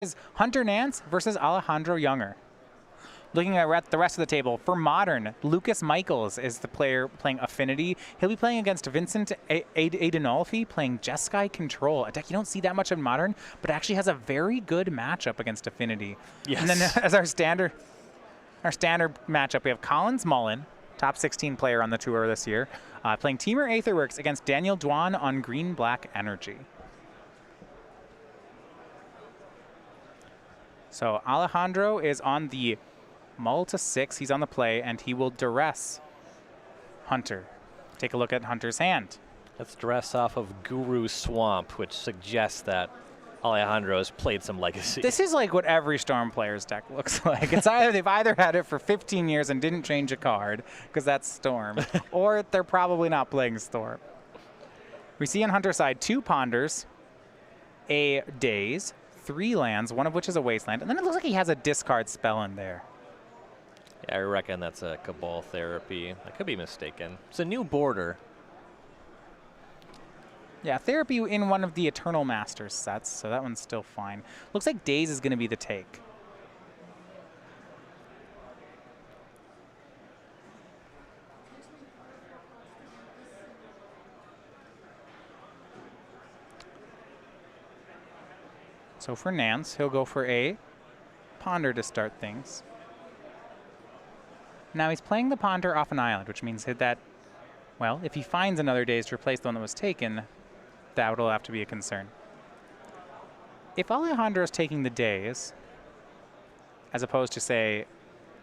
is Hunter Nance versus Alejandro Younger. Looking at the rest of the table, for Modern, Lucas Michaels is the player playing Affinity. He'll be playing against Vincent Adinolfi playing Jeskai Control, a deck you don't see that much in Modern, but actually has a very good matchup against Affinity. Yes. And then as our standard matchup, we have Collins Mullen, top 16 player on the tour this year, playing Teamer Aetherworks against Daniel Duan on Green-Black Energy. So Alejandro is on the mull to 6. He's on the play, and he will duress Hunter. Take a look at Hunter's hand. Let's duress off of Guru Swamp, which suggests that Alejandro has played some Legacy. This is like what every Storm player's deck looks like. It's either they've either had it for 15 years and didn't change a card, because that's Storm, or they're probably not playing Storm. We see on Hunter's side 2 Ponders, a Daze, 3 lands, one of which is a Wasteland, and then it looks like he has a discard spell in there. Yeah, I reckon that's a Cabal Therapy. I could be mistaken. It's a new border. Yeah, Therapy in one of the Eternal Masters sets, so that one's still fine. Looks like Daze is going to be the take. So for Nance, he'll go for a Ponder to start things. Now he's playing the Ponder off an island, which means that, well, if he finds another Daze to replace the one that was taken, that will have to be a concern. If Alejandro is taking the Daze, as opposed to, say,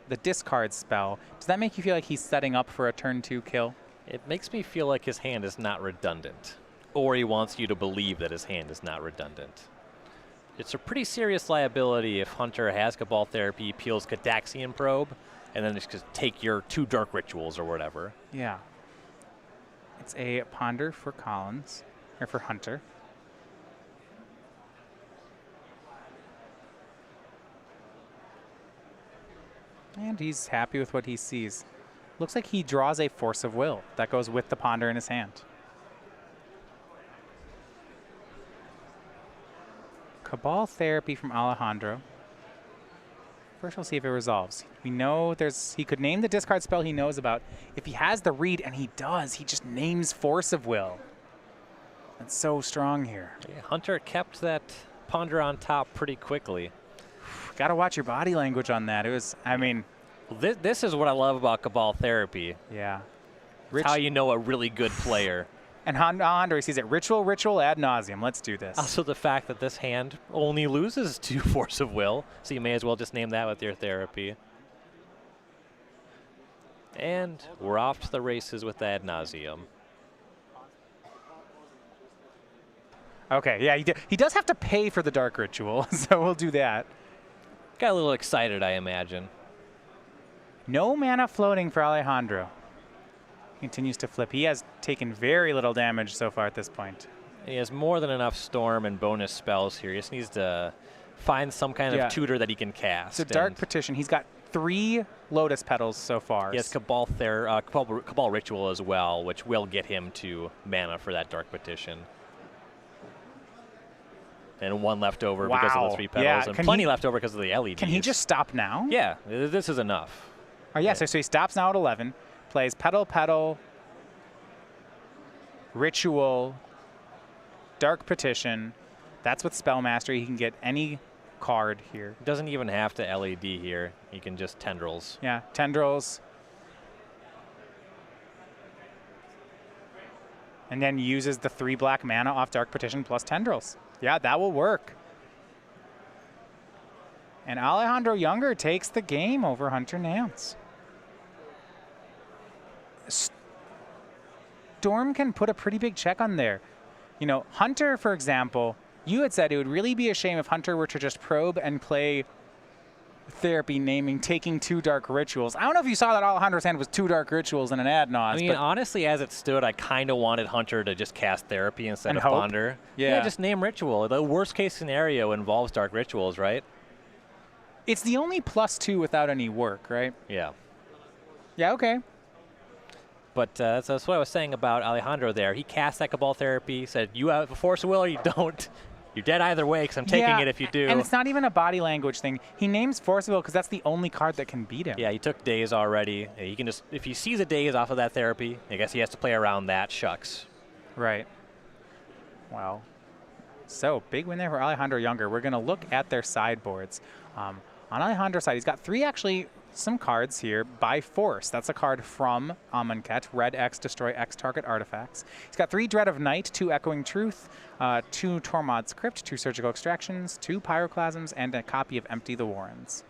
the discard spell, does that make you feel like he's setting up for a turn 2 kill? It makes me feel like his hand is not redundant, or he wants you to believe that his hand is not redundant. It's a pretty serious liability if Hunter has Cabal Therapy, peels Cadaxian Probe, and then just take your 2 Dark Rituals or whatever. Yeah. It's a Ponder for Collins, or for Hunter. And he's happy with what he sees. Looks like he draws a Force of Will that goes with the Ponder in his hand. Cabal Therapy from Alejandro. First, we'll see if it resolves. We know he could name the discard spell he knows about. If he has the read, and he does, he just names Force of Will. That's so strong here. Yeah, Hunter kept that Ponder on top pretty quickly. Got to watch your body language on that. It was, I mean... This is what I love about Cabal Therapy. Yeah. It's how you know a really good player. And Alejandro sees it, ritual, ad nauseum. Let's do this. Also the fact that this hand only loses 2 Force of Will, so you may as well just name that with your Therapy. And we're off to the races with ad nauseum. Okay, yeah, he does have to pay for the Dark Ritual, so we'll do that. Got a little excited, I imagine. No mana floating for Alejandro. Continues to flip. He has taken very little damage so far at this point. And he has more than enough Storm and bonus spells here. He just needs to find some kind of tutor that he can cast. So Dark Petition. He's got 3 Lotus Petals so far. He has Cabal Ritual as well, which will get him to mana for that Dark Petition. And 1 left over because of the 3 petals, and plenty left over because of the LEDs. Can he just stop now? Yeah, this is enough. Oh, yeah, so he stops now at 11. Plays Petal, Ritual, Dark Petition. That's with Spell Mastery. He can get any card here. Doesn't even have to LED here. He can just Tendrils. Yeah, Tendrils. And then uses the 3 black mana off Dark Petition plus Tendrils. Yeah, that will work. And Alejandro Younger takes the game over Hunter Nance. Storm can put a pretty big check on there. You know, Hunter, for example, you had said it would really be a shame if Hunter were to just probe and play Therapy, taking 2 Dark Rituals. I don't know if you saw that Alejandro's hand was 2 Dark Rituals and an Adnos. I mean, honestly, as it stood, I kind of wanted Hunter to just cast Therapy instead of Ponder. Yeah, just name Ritual. The worst case scenario involves Dark Rituals, right? It's the only +2 without any work, right? Yeah. Yeah, okay. But that's what I was saying about Alejandro there. He cast that Cabal Therapy, said, you have a Force of Will or you don't. You're dead either way because I'm taking it if you do. And it's not even a body language thing. He names Forcible because that's the only card that can beat him. Yeah, he took Daze already. He can just, if he sees a Daze off of that therapy, I guess he has to play around that. Shucks. Right. Well, so big win there for Alejandro Younger. We're going to look at their sideboards. On Alejandro's side, he's got 3 actually some cards here by Force. That's a card from Amonkhet. Red X, destroy X target artifacts. He's got 3 Dread of Night, 2 Echoing Truth, 2 Tormod's Crypt, 2 Surgical Extractions, 2 Pyroclasms, and a copy of Empty the Warrens.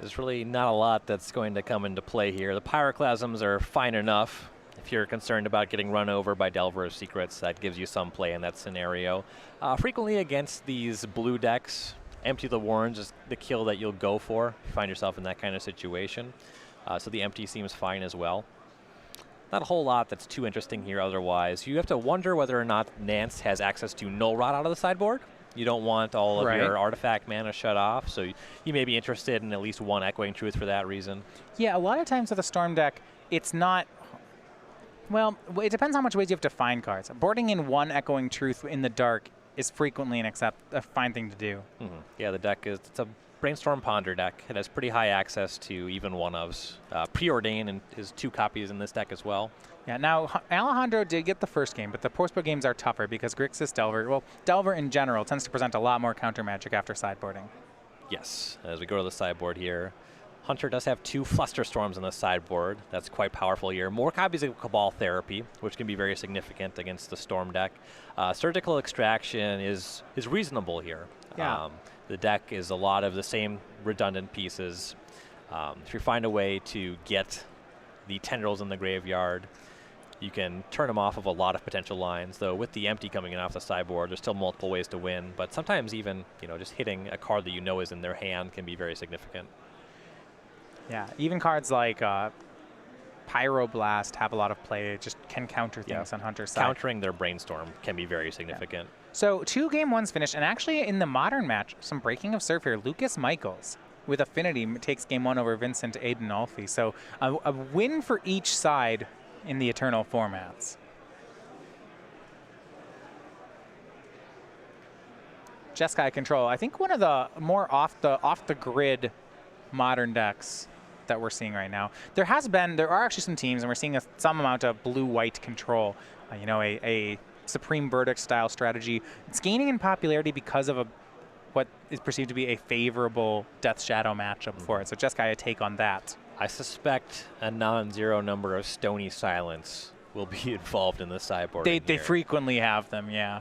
There's really not a lot that's going to come into play here. The Pyroclasms are fine enough. If you're concerned about getting run over by Delver of Secrets, that gives you some play in that scenario. Frequently against these blue decks, Empty the Warrens is the kill that you'll go for if you find yourself in that kind of situation. So the empty seems fine as well. Not a whole lot that's too interesting here otherwise. You have to wonder whether or not Nance has access to Null Rot out of the sideboard. You don't want all of your artifact mana shut off, so you may be interested in at least 1 Echoing Truth for that reason. Yeah, a lot of times with a Storm deck, it's not... Well, it depends how much ways you have to find cards. Boarding in 1 Echoing Truth in the dark is frequently a fine thing to do. Yeah, the deck is it's a Brainstorm Ponder deck. It has pretty high access to even one-ofs. Preordain and his 2 copies in this deck as well. Yeah, now Alejandro did get the first game, but the post-book games are tougher because Grixis Delver, well, Delver in general tends to present a lot more counter magic after sideboarding. Yes, as we go to the sideboard here, Hunter does have 2 Flusterstorms on the sideboard. That's quite powerful here. More copies of Cabal Therapy, which can be very significant against the Storm deck. Surgical Extraction is reasonable here. Yeah. The deck is a lot of the same redundant pieces. If you find a way to get the Tendrils in the graveyard, you can turn them off of a lot of potential lines. Though with the empty coming in off the sideboard, there's still multiple ways to win. But sometimes even just hitting a card that you know is in their hand can be very significant. Yeah, even cards like Pyroblast have a lot of play. It just can counter things on Hunter's side. Countering their Brainstorm can be very significant. Yeah. So 2 game 1s finished, and actually in the modern match, some breaking of serve here. Lucas Michaels with Affinity takes game 1 over Vincent Adinolfi. So a win for each side in the Eternal formats. Jeskai Control, I think one of the more off the grid modern decks that we're seeing right now. There are actually some teams, and we're seeing some amount of blue-white control. A Supreme Verdict style strategy. It's gaining in popularity because of what is perceived to be a favorable Death Shadow matchup for it. So Jeskai, a take on that. I suspect a non-zero number of Stony Silence will be involved in the sideboard. They frequently have them, yeah.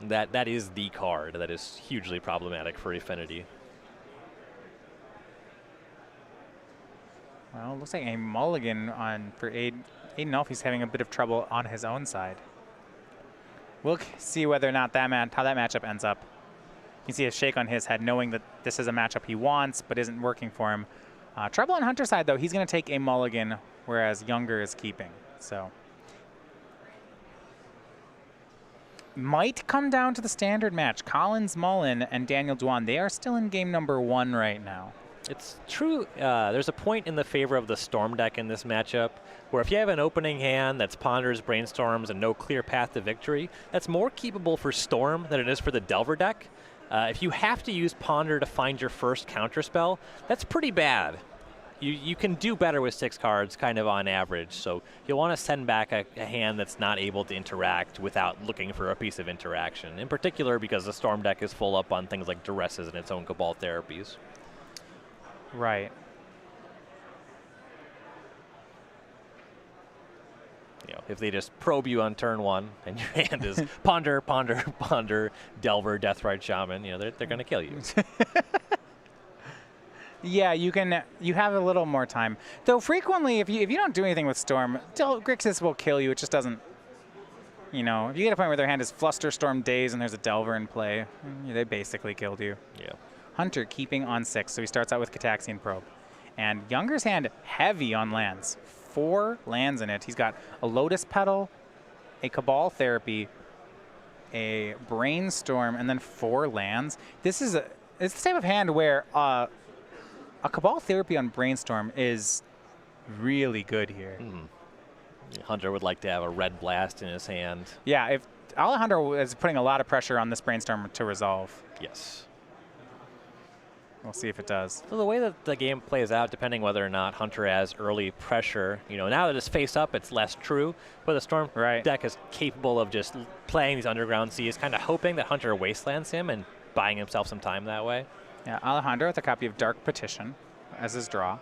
That is the card that is hugely problematic for Affinity. Well, it looks like a mulligan for Adinolfi's having a bit of trouble on his own side. We'll see whether or not how that matchup ends up. You can see a shake on his head, knowing that this is a matchup he wants but isn't working for him. Trouble on Hunter's side, though. He's going to take a mulligan, whereas Younger is keeping. So might come down to the standard match. Collins, Mullen, and Daniel Duan, they are still in game number 1 right now. It's true. There's a point in the favor of the Storm deck in this matchup where if you have an opening hand that's Ponders, Brainstorms, and no clear path to victory, that's more keepable for Storm than it is for the Delver deck. If you have to use Ponder to find your first counterspell, that's pretty bad. You can do better with 6 cards kind of on average, so you'll want to send back a hand that's not able to interact without looking for a piece of interaction, in particular because the Storm deck is full up on things like Duresses and its own Cabal Therapies. Right. If they just probe you on turn 1 and your hand is Ponder, Ponder, Ponder, Delver, Deathrite Shaman, they're going to kill you. Yeah, you have a little more time. Though frequently, if you don't do anything with Storm, Grixis will kill you. It just doesn't, if you get a point where their hand is Flusterstorm Daze and there's a Delver in play, they basically killed you. Yeah. Hunter keeping on 6, so he starts out with Cataxian Probe. And Younger's hand heavy on lands. 4 lands in it. He's got a Lotus Petal, a Cabal Therapy, a Brainstorm, and then 4 lands. It's the type of hand where a Cabal Therapy on Brainstorm is really good here. Hunter would like to have a Red Blast in his hand. Yeah, if Alejandro is putting a lot of pressure on this Brainstorm to resolve. Yes. We'll see if it does. So the way that the game plays out, depending whether or not Hunter has early pressure, now that it's face up, it's less true. But the Storm deck is capable of just playing these Underground Seas, kind of hoping that Hunter wastelands him and buying himself some time that way. Yeah, Alejandro with a copy of Dark Petition as his draw.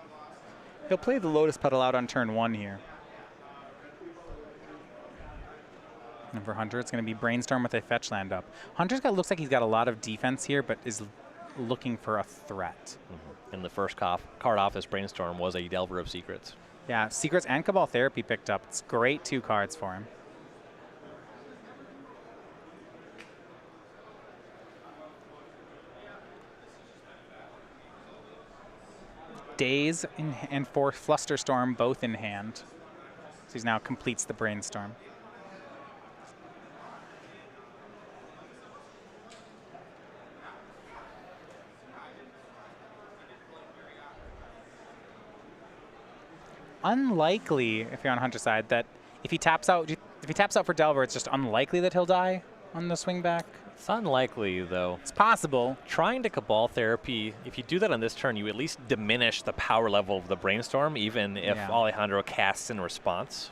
He'll play the Lotus Petal out on turn 1 here. And for Hunter, it's going to be Brainstorm with a fetch land up. Looks like he's got a lot of defense here, but is looking for a threat. And the first card off this Brainstorm was a Delver of Secrets. Yeah, Secrets and Cabal Therapy picked up. It's great 2 cards for him. Daze and Flusterstorm both in hand. So he now completes the Brainstorm. Unlikely, if you're on Hunter's side, that if he taps out for Delver, it's just unlikely that he'll die on the swing back. It's unlikely, though. It's possible. Trying to Cabal Therapy, if you do that on this turn, you at least diminish the power level of the Brainstorm, even if Alejandro casts in response.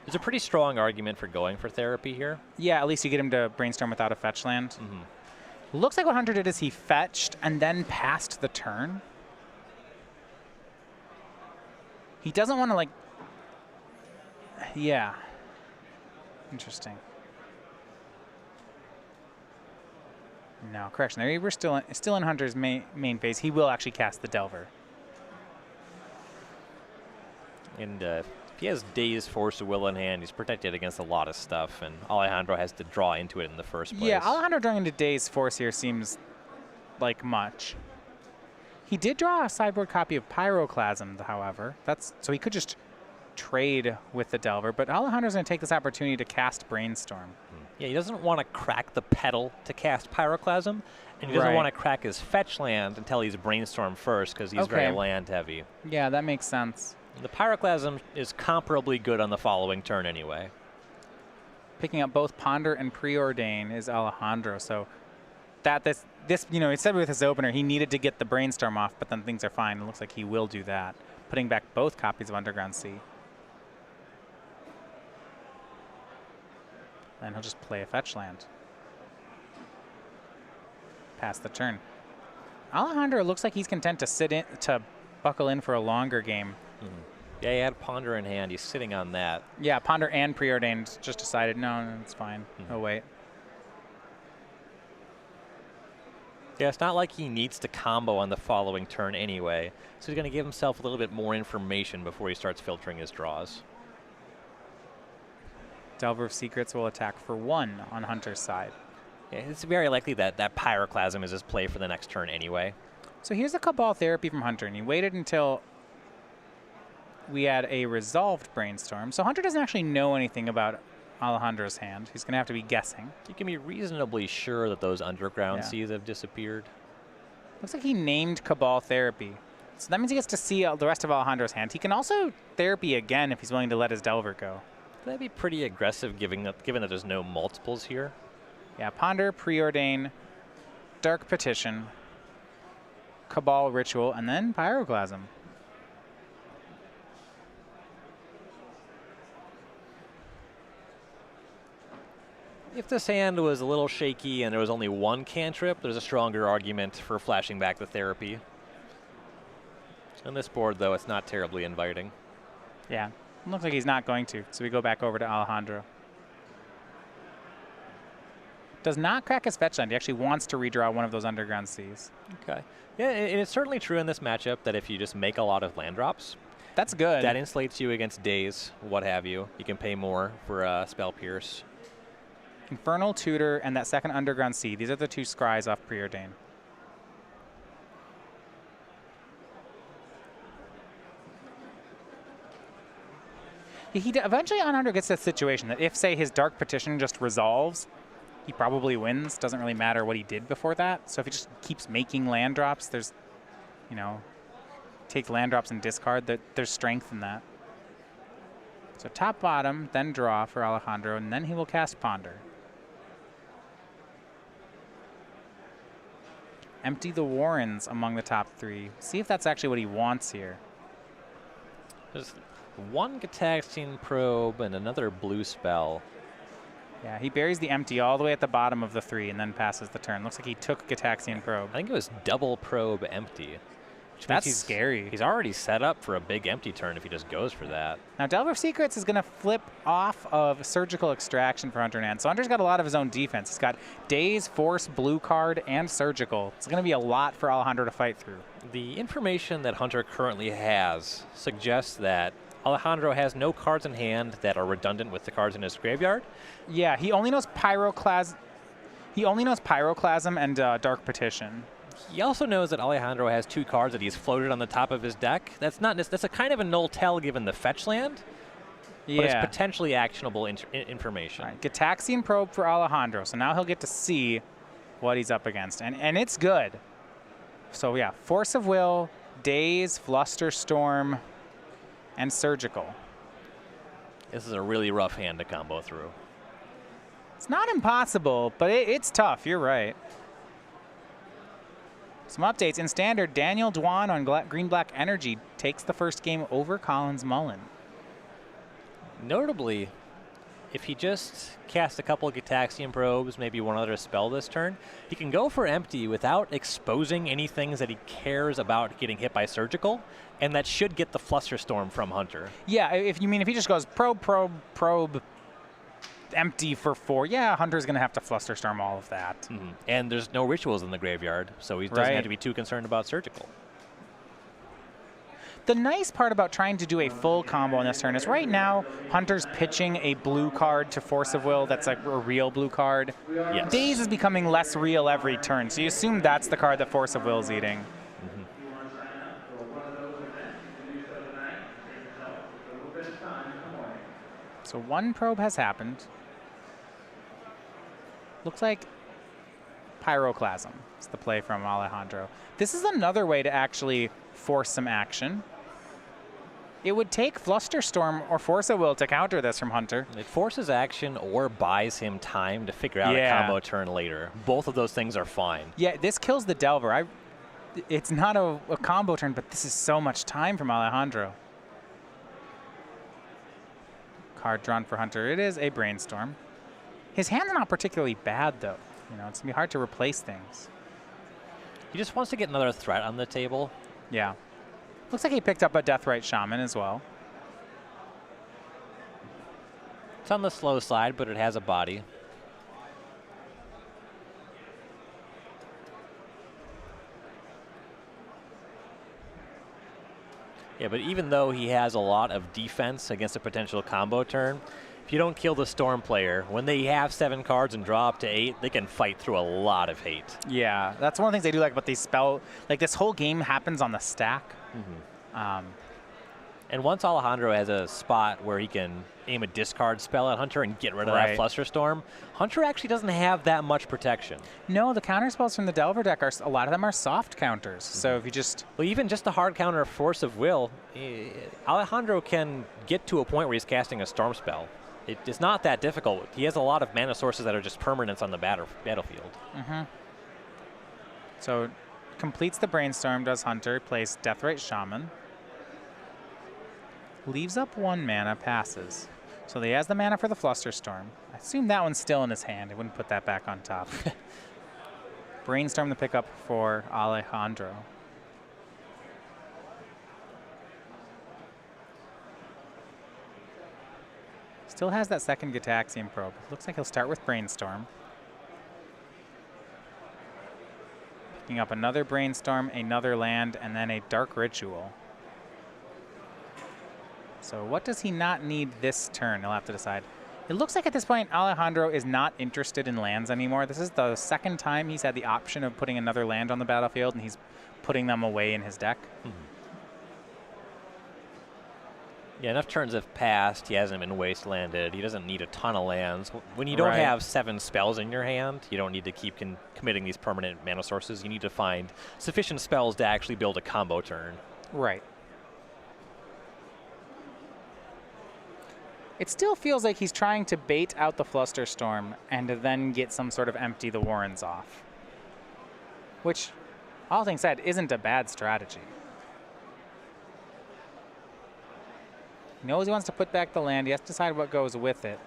There's a pretty strong argument for going for Therapy here. Yeah, at least you get him to Brainstorm without a fetch land. Looks like what Hunter did is he fetched and then passed the turn. He doesn't want to, yeah. Interesting. No, correction. There, we're still in Hunter's main phase. He will actually cast the Delver. And if he has Daze, Force of Will in hand, he's protected against a lot of stuff, and Alejandro has to draw into it in the first place. Yeah, Alejandro drawing into Daze Force here seems like much. He did draw a sideboard copy of Pyroclasm, however. So he could just trade with the Delver, but Alejandro's going to take this opportunity to cast Brainstorm. Yeah, he doesn't want to crack the pedal to cast Pyroclasm, and he doesn't want to crack his fetch land until he's Brainstorm first, because he's very land heavy. Yeah, that makes sense. The Pyroclasm is comparably good on the following turn anyway. Picking up both Ponder and Preordain is Alejandro, so this he said with his opener he needed to get the Brainstorm off, but then things are fine. It looks like he will do that, putting back both copies of Underground Sea. Then he'll just play a fetch land. Pass the turn. Alejandro looks like he's content to buckle in for a longer game. Yeah, he had Ponder in hand. He's sitting on that. Yeah, Ponder and Preordained just decided, no, it's fine. Oh, wait. Yeah, it's not like he needs to combo on the following turn anyway, so he's going to give himself a little bit more information before he starts filtering his draws. Delver of Secrets will attack for 1 on Hunter's side. Yeah, it's very likely that Pyroclasm is his play for the next turn anyway. So here's a Cabal Therapy from Hunter, and he waited until we had a resolved Brainstorm. So Hunter doesn't actually know anything about Alejandro's hand. He's going to have to be guessing. You can be reasonably sure that those Underground Seas have disappeared. Looks like he named Cabal Therapy. So that means he gets to see the rest of Alejandro's hand. He can also Therapy again if he's willing to let his Delver go. That'd be pretty aggressive given that there's no multiples here. Yeah, Ponder, Preordain, Dark Petition, Cabal Ritual, and then Pyroclasm. If this hand was a little shaky and there was only 1 cantrip, there's a stronger argument for flashing back the Therapy. On this board, though, it's not terribly inviting. Yeah, it looks like he's not going to, so we go back over to Alejandro. Does not crack his fetch land. He actually wants to redraw one of those Underground Seas. Okay. Yeah, and it's certainly true in this matchup that if you just make a lot of land drops, that's good. That insulates you against Daze, what have you. You can pay more for Spell Pierce. Infernal Tutor and that second Underground Sea. These are the 2 scries off Preordain. Eventually Alejandro gets to the situation that if, say, his Dark Petition just resolves, he probably wins. Doesn't really matter what he did before that. So if he just keeps making land drops, there's, takes land drops and discard, there's strength in that. So top, bottom, then draw for Alejandro, and then he will cast Ponder. Empty the Warrens among the top 3. See if that's actually what he wants here. There's one Gitaxian Probe and another blue spell. Yeah, he buries the empty all the way at the bottom of the 3 and then passes the turn. Looks like he took Gitaxian Probe. I think it was double Probe empty. That's scary. He's already set up for a big empty turn if he just goes for that. Now, Delver of Secrets is going to flip off of Surgical Extraction for Hunter Nance. So Hunter's got a lot of his own defense. He's got Daze, Force, Blue card, and Surgical. It's going to be a lot for Alejandro to fight through. The information that Hunter currently has suggests that Alejandro has no cards in hand that are redundant with the cards in his graveyard. Yeah, he only knows Pyroclasm. And Dark Petition. He also knows that Alejandro has 2 cards that he's floated on the top of his deck. That's a kind of a null tell given the fetch land. Yeah. But it's potentially actionable information. Right. Gitaxian Probe for Alejandro. So now he'll get to see what he's up against. And it's good. So yeah, Force of Will, Daze, Flusterstorm, and Surgical. This is a really rough hand to combo through. It's not impossible, but it's tough. You're right. Some updates. In Standard, Daniel Duan on Green-Black Energy takes the first game over Collins Mullen. Notably, if he just casts a couple of Gitaxian Probes, maybe one other spell this turn, he can go for empty without exposing any things that he cares about getting hit by Surgical, and that should get the Flusterstorm from Hunter. Yeah, if he just goes probe, empty for 4, yeah, Hunter's going to have to Flusterstorm all of that. Mm-hmm. And there's no rituals in the graveyard, so he doesn't have to be too concerned about Surgical. The nice part about trying to do a full combo on this turn is right now, Hunter's pitching a blue card to Force of Will that's like a real blue card. Yes. Daze is becoming less real every turn, so you assume that's the card that Force of Will is eating. Mm-hmm. So 1 probe has happened. Looks like Pyroclasm is the play from Alejandro. This is another way to actually force some action. It would take Flusterstorm or Force of Will to counter this from Hunter. It forces action or buys him time to figure out a combo turn later. Both of those things are fine. Yeah, this kills the Delver. It's not a combo turn, but this is so much time from Alejandro. Card drawn for Hunter. It is a Brainstorm. His hand's not particularly bad, though. You know, it's going to be hard to replace things. He just wants to get another threat on the table. Yeah. Looks like he picked up a Deathrite Shaman as well. It's on the slow side, but it has a body. Yeah, but even though he has a lot of defense against a potential combo turn, if you don't kill the Storm player, when they have 7 cards and draw up to 8, they can fight through a lot of hate. Yeah, that's one of the things I do like about these spell. Like, this whole game happens on the stack. Mm-hmm. And once Alejandro has a spot where he can aim a discard spell at Hunter and get rid of that Flusterstorm, Hunter actually doesn't have that much protection. No, the counter spells from the Delver deck, a lot of them are soft counters. Mm-hmm. So if you just... Well, even just the hard counter Force of Will, Alejandro can get to a point where he's casting a Storm spell. It's not that difficult. He has a lot of mana sources that are just permanents on the battlefield. Mm-hmm. So completes the Brainstorm, does Hunter, plays Deathrite Shaman. Leaves up 1 mana, passes. So he has the mana for the Flusterstorm. I assume that one's still in his hand. I wouldn't put that back on top. Brainstorm the pickup for Alejandro. Still has that second Gitaxian Probe. Looks like he'll start with Brainstorm. Picking up another Brainstorm, another land, and then a Dark Ritual. So what does he not need this turn? He'll have to decide. It looks like at this point, Alejandro is not interested in lands anymore. This is the second time he's had the option of putting another land on the battlefield, and he's putting them away in his deck. Mm-hmm. Yeah, enough turns have passed. He hasn't been wastelanded. He doesn't need a ton of lands. When you don't have 7 spells in your hand, you don't need to keep committing these permanent mana sources. You need to find sufficient spells to actually build a combo turn. Right. It still feels like he's trying to bait out the Flusterstorm and then get some sort of empty the Warrens off. Which, all things said, isn't a bad strategy. He knows he wants to put back the land. He has to decide what goes with it.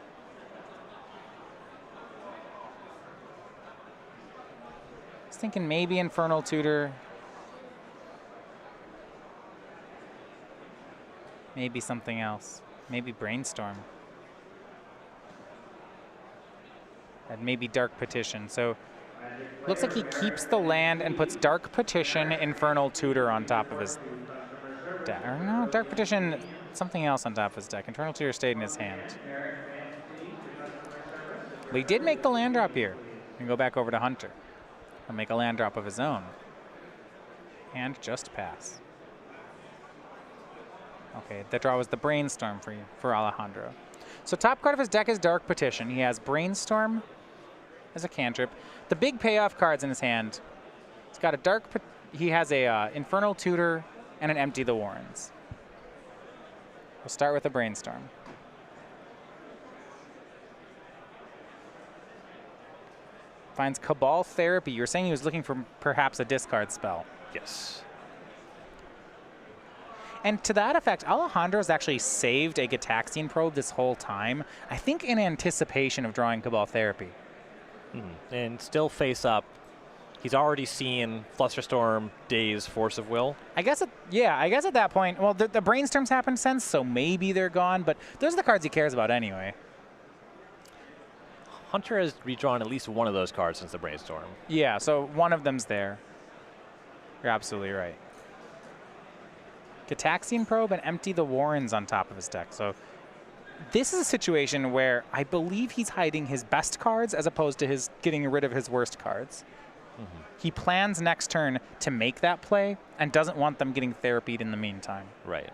He's thinking maybe Infernal Tutor. Maybe something else. Maybe Brainstorm. And maybe Dark Petition. So looks like he keeps the land and puts Dark Petition, Infernal Tutor on top of his deck. Or no, Dark Petition, something else on top of his deck. Infernal Tutor stayed in his hand. But he did make the land drop here. And go back over to Hunter. And make a land drop of his own. And just pass. Okay, that draw was the Brainstorm for Alejandro. So top card of his deck is Dark Petition. He has Brainstorm as a cantrip. The big payoff cards in his hand. He's got a he has a Infernal Tutor and an Empty the Warrens. We'll start with a Brainstorm. Finds Cabal Therapy. You're saying he was looking for perhaps a discard spell. Yes. And to that effect, Alejandro's actually saved a Gitaxian Probe this whole time, I think in anticipation of drawing Cabal Therapy. And still face up. He's already seen Flusterstorm, Daze, Force of Will. I guess at that point, well, the Brainstorms happened since, so maybe they're gone, but those are the cards he cares about anyway. Hunter has redrawn at least one of those cards since the Brainstorm. Yeah, so one of them's there. You're absolutely right. Gitaxian Probe and Empty the Warrens on top of his deck. So this is a situation where I believe he's hiding his best cards as opposed to his getting rid of his worst cards. He plans next turn to make that play and doesn't want them getting therapied in the meantime. Right.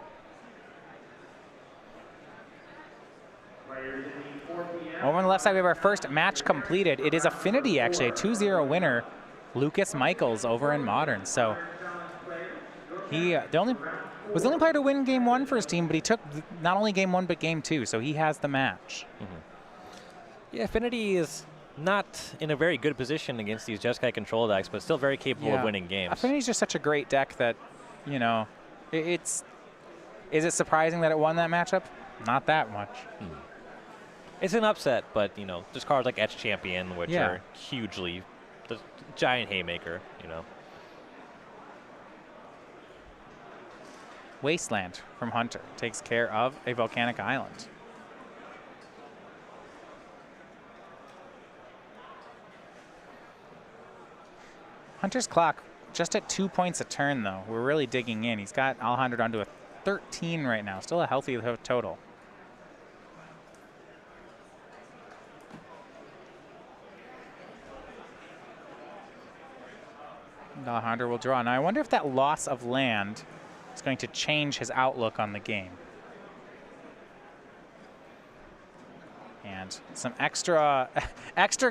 Over on the left side, we have our first match completed. It is Affinity, actually, a 2-0 winner. Lucas Michaels over in Modern. So he was the only player to win game one for his team, but he took not only game one, but game two. So he has the match. Yeah, Affinity is not in a very good position against these Jeskai control decks, but still very capable of winning games. Affinity's just such a great deck that, you know, is it surprising that it won that matchup? Not that much. It's an upset, but, you know, there's cards like Etch Champion, which are hugely the giant haymaker, you know. Wasteland from Hunter takes care of a volcanic island. Hunter's clock just at 2 points a turn, though. We're really digging in. He's got Alejandro down to a 13 right now. Still a healthy total. Alejandro will draw. Now, I wonder if that loss of land is going to change his outlook on the game. And some extra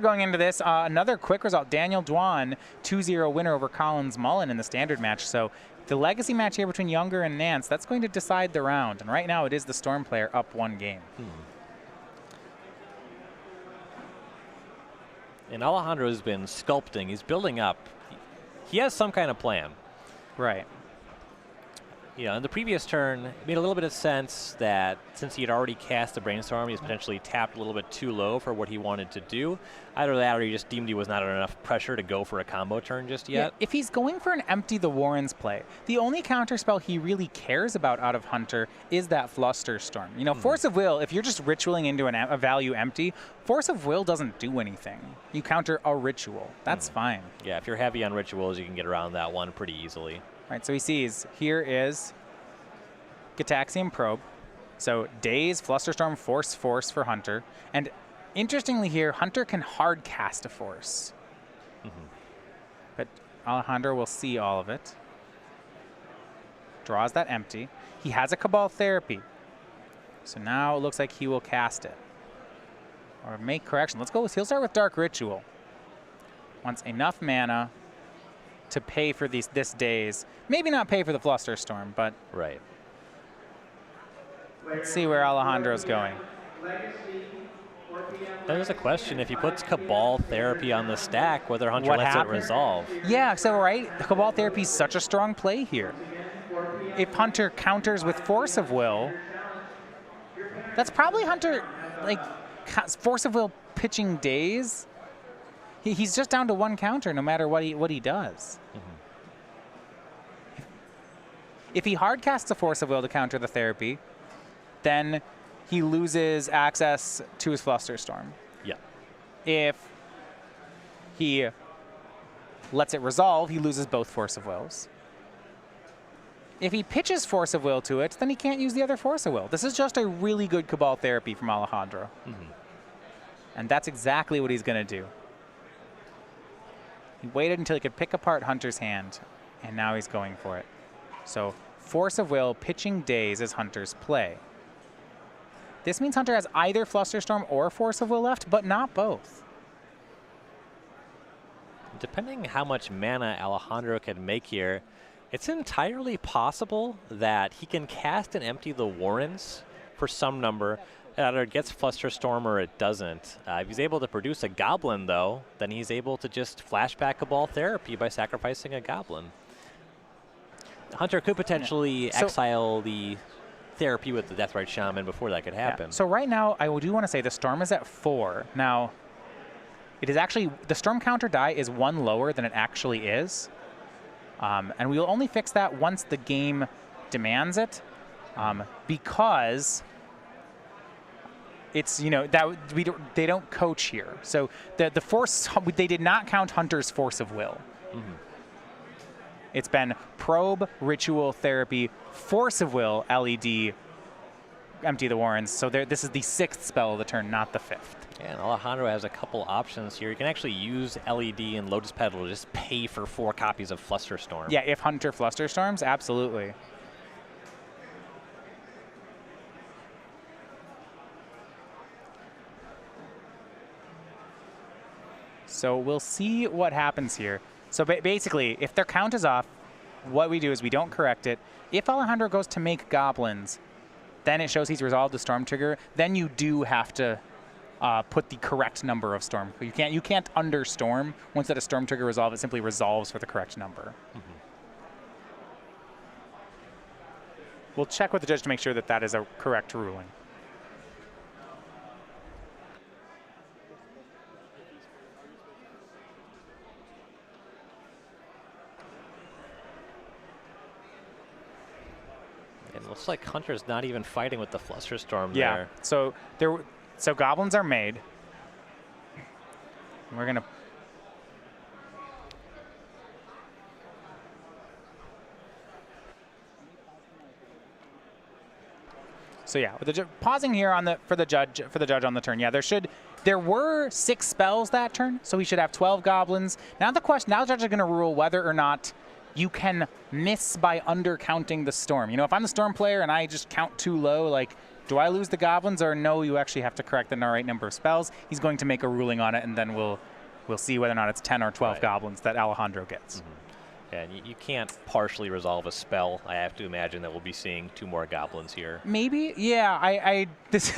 going into this. Another quick result. Daniel Duan, 2-0 winner over Collins Mullen in the standard match. So the legacy match here between Younger and Nance, that's going to decide the round. And right now it is the Storm player up one game. And Alejandro has been sculpting. He's building up. He has some kind of plan. Right. You know, in the previous turn, it made a little bit of sense that since he had already cast the Brainstorm, he's potentially tapped a little bit too low for what he wanted to do. Either that or he just deemed he was not under enough pressure to go for a combo turn just yet. Yeah, if he's going for an Empty the Warrens play, the only counterspell he really cares about out of Hunter is that Flusterstorm. You know, Force of Will, if you're just ritualing into a value empty, Force of Will doesn't do anything. You counter a ritual. That's fine. Yeah, if you're heavy on rituals, you can get around that one pretty easily. All right, so he sees here is Gitaxian Probe. So Daze, Flusterstorm, Force for Hunter. And interestingly here, Hunter can hard cast a Force. But Alejandro will see all of it. Draws that empty. He has a Cabal Therapy. So now it looks like he will cast it. Or make correction. Let's go he'll start with Dark Ritual. Wants enough mana to pay for this Daze. Maybe not pay for the Flusterstorm, but right. Let's see where Alejandro's going. There's a question, if he puts Cabal Therapy on the stack, whether Hunter What lets happened? it resolve. Yeah, so right, Cabal Therapy is such a strong play here. If Hunter counters with Force of Will, that's probably Hunter, like, Force of Will pitching Daze. He's just down to one counter no matter what he does. If he hard casts a Force of Will to counter the Therapy, then he loses access to his Flusterstorm. Yeah. If he lets it resolve, he loses both Force of Wills. If he pitches Force of Will to it, then he can't use the other Force of Will. This is just a really good Cabal Therapy from Alejandro. And that's exactly what he's going to do. He waited until he could pick apart Hunter's hand, and now he's going for it. So Force of Will, pitching Daze is Hunter's play. This means Hunter has either Flusterstorm or Force of Will left, but not both. Depending how much mana Alejandro can make here, it's entirely possible that he can cast and empty the Warrens for some number. It either gets Flusterstorm or it doesn't. If he's able to produce a Goblin, though, then he's able to just flashback Cabal Therapy by sacrificing a Goblin. Hunter could potentially exile the Therapy with the Deathrite Shaman before that could happen. Yeah. So right now, I do want to say the Storm is at 4. Now, it is actually, the Storm counter die is 1 lower than it actually is. And we will only fix that once the game demands it, because it's, that they don't coach here. So the Force, they did not count Hunter's Force of Will. It's been Probe, Ritual, Therapy, Force of Will, LED, empty the Warrens. So this is the 6th spell of the turn, not the 5th. And Alejandro has a couple options here. You can actually use LED and Lotus Petal to just pay for 4 copies of Flusterstorm. Yeah, if Hunter Flusterstorms, absolutely. So we'll see what happens here. So basically, if their count is off, what we do is we don't correct it. If Alejandro goes to make Goblins, then it shows he's resolved the Storm trigger. Then you do have to put the correct number of Storm. You can't under Storm. Once that a Storm trigger resolve, it simply resolves for the correct number. We'll check with the judge to make sure that that is a correct ruling. It looks like Hunter's not even fighting with the Flusterstorm there. So Goblins are made. We're gonna. So yeah, with the pausing here on for the judge on the turn. Yeah, there were 6 spells that turn, so he should have 12 Goblins. Now the judge is going to rule whether or not you can miss by undercounting the Storm. If I'm the Storm player and I just count too low, like, do I lose the Goblins, or no, you actually have to correct the right number of spells? He's going to make a ruling on it, and then we'll see whether or not it's 10 or 12 Goblins that Alejandro gets. Yeah, and you can't partially resolve a spell. I have to imagine that we'll be seeing 2 more Goblins here. Maybe, yeah. This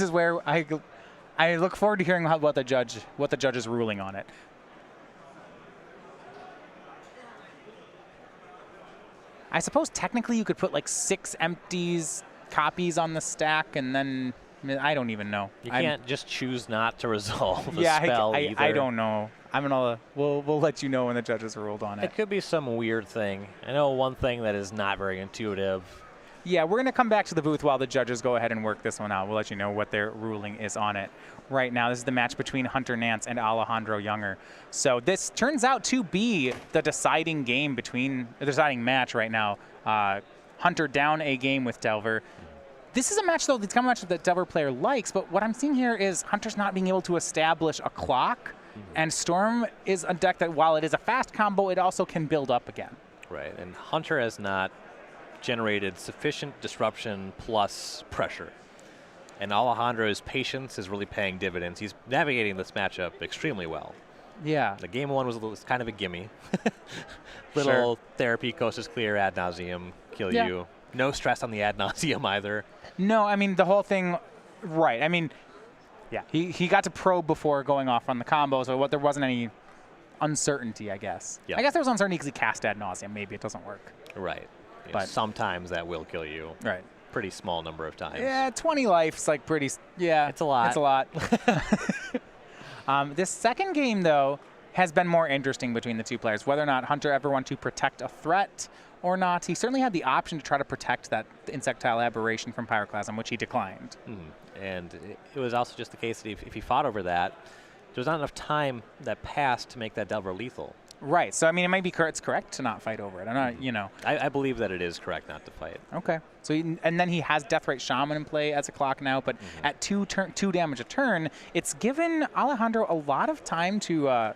is where I look forward to hearing what the judge is ruling on it. I suppose technically you could put like 6 empties copies on the stack, and then I don't even know. You can't just choose not to resolve a spell either. I don't know. We'll let you know when the judges ruled on it. It could be some weird thing. I know one thing that is not very intuitive. Yeah, we're going to come back to the booth while the judges go ahead and work this one out. We'll let you know what their ruling is on it. Right now, this is the match between Hunter Nance and Alejandro Younger. So this turns out to be the deciding match right now. Hunter down a game with Delver. This is a match, though, that's kind of a match that Delver player likes, but what I'm seeing here is Hunter's not being able to establish a clock, and Storm is a deck that, while it is a fast combo, it also can build up again. Right, and Hunter has not generated sufficient disruption plus pressure. And Alejandro's patience is really paying dividends. He's navigating this matchup extremely well. Yeah. The game 1 was kind of a gimme. Little therapy, coast is clear, ad nauseum, kill you. No stress on the ad nauseum either. No, I mean, the whole thing, Right. I mean, yeah, he got to probe before going off on the combo, so there wasn't any uncertainty, I guess. Yep. I guess there was uncertainty because he cast ad nauseam. Maybe it doesn't work. Right. But sometimes that will kill you. Right. Pretty small number of times. Yeah, 20 life's like pretty. Yeah, it's a lot. It's a lot. This second game, though, has been more interesting between the two players. Whether or not Hunter ever wanted to protect a threat or not, he certainly had the option to try to protect that insectile aberration from Pyroclasm, which he declined. And it was also just the case that if he fought over that, there was not enough time that passed to make that Delver lethal. Right. So, I mean, it might be it's correct to not fight over it. I'm not, you know. I believe that it is correct not to fight. Okay. So, and then he has Deathrite Shaman in play as a clock now, but at 2 damage a turn, it's given Alejandro a lot of time to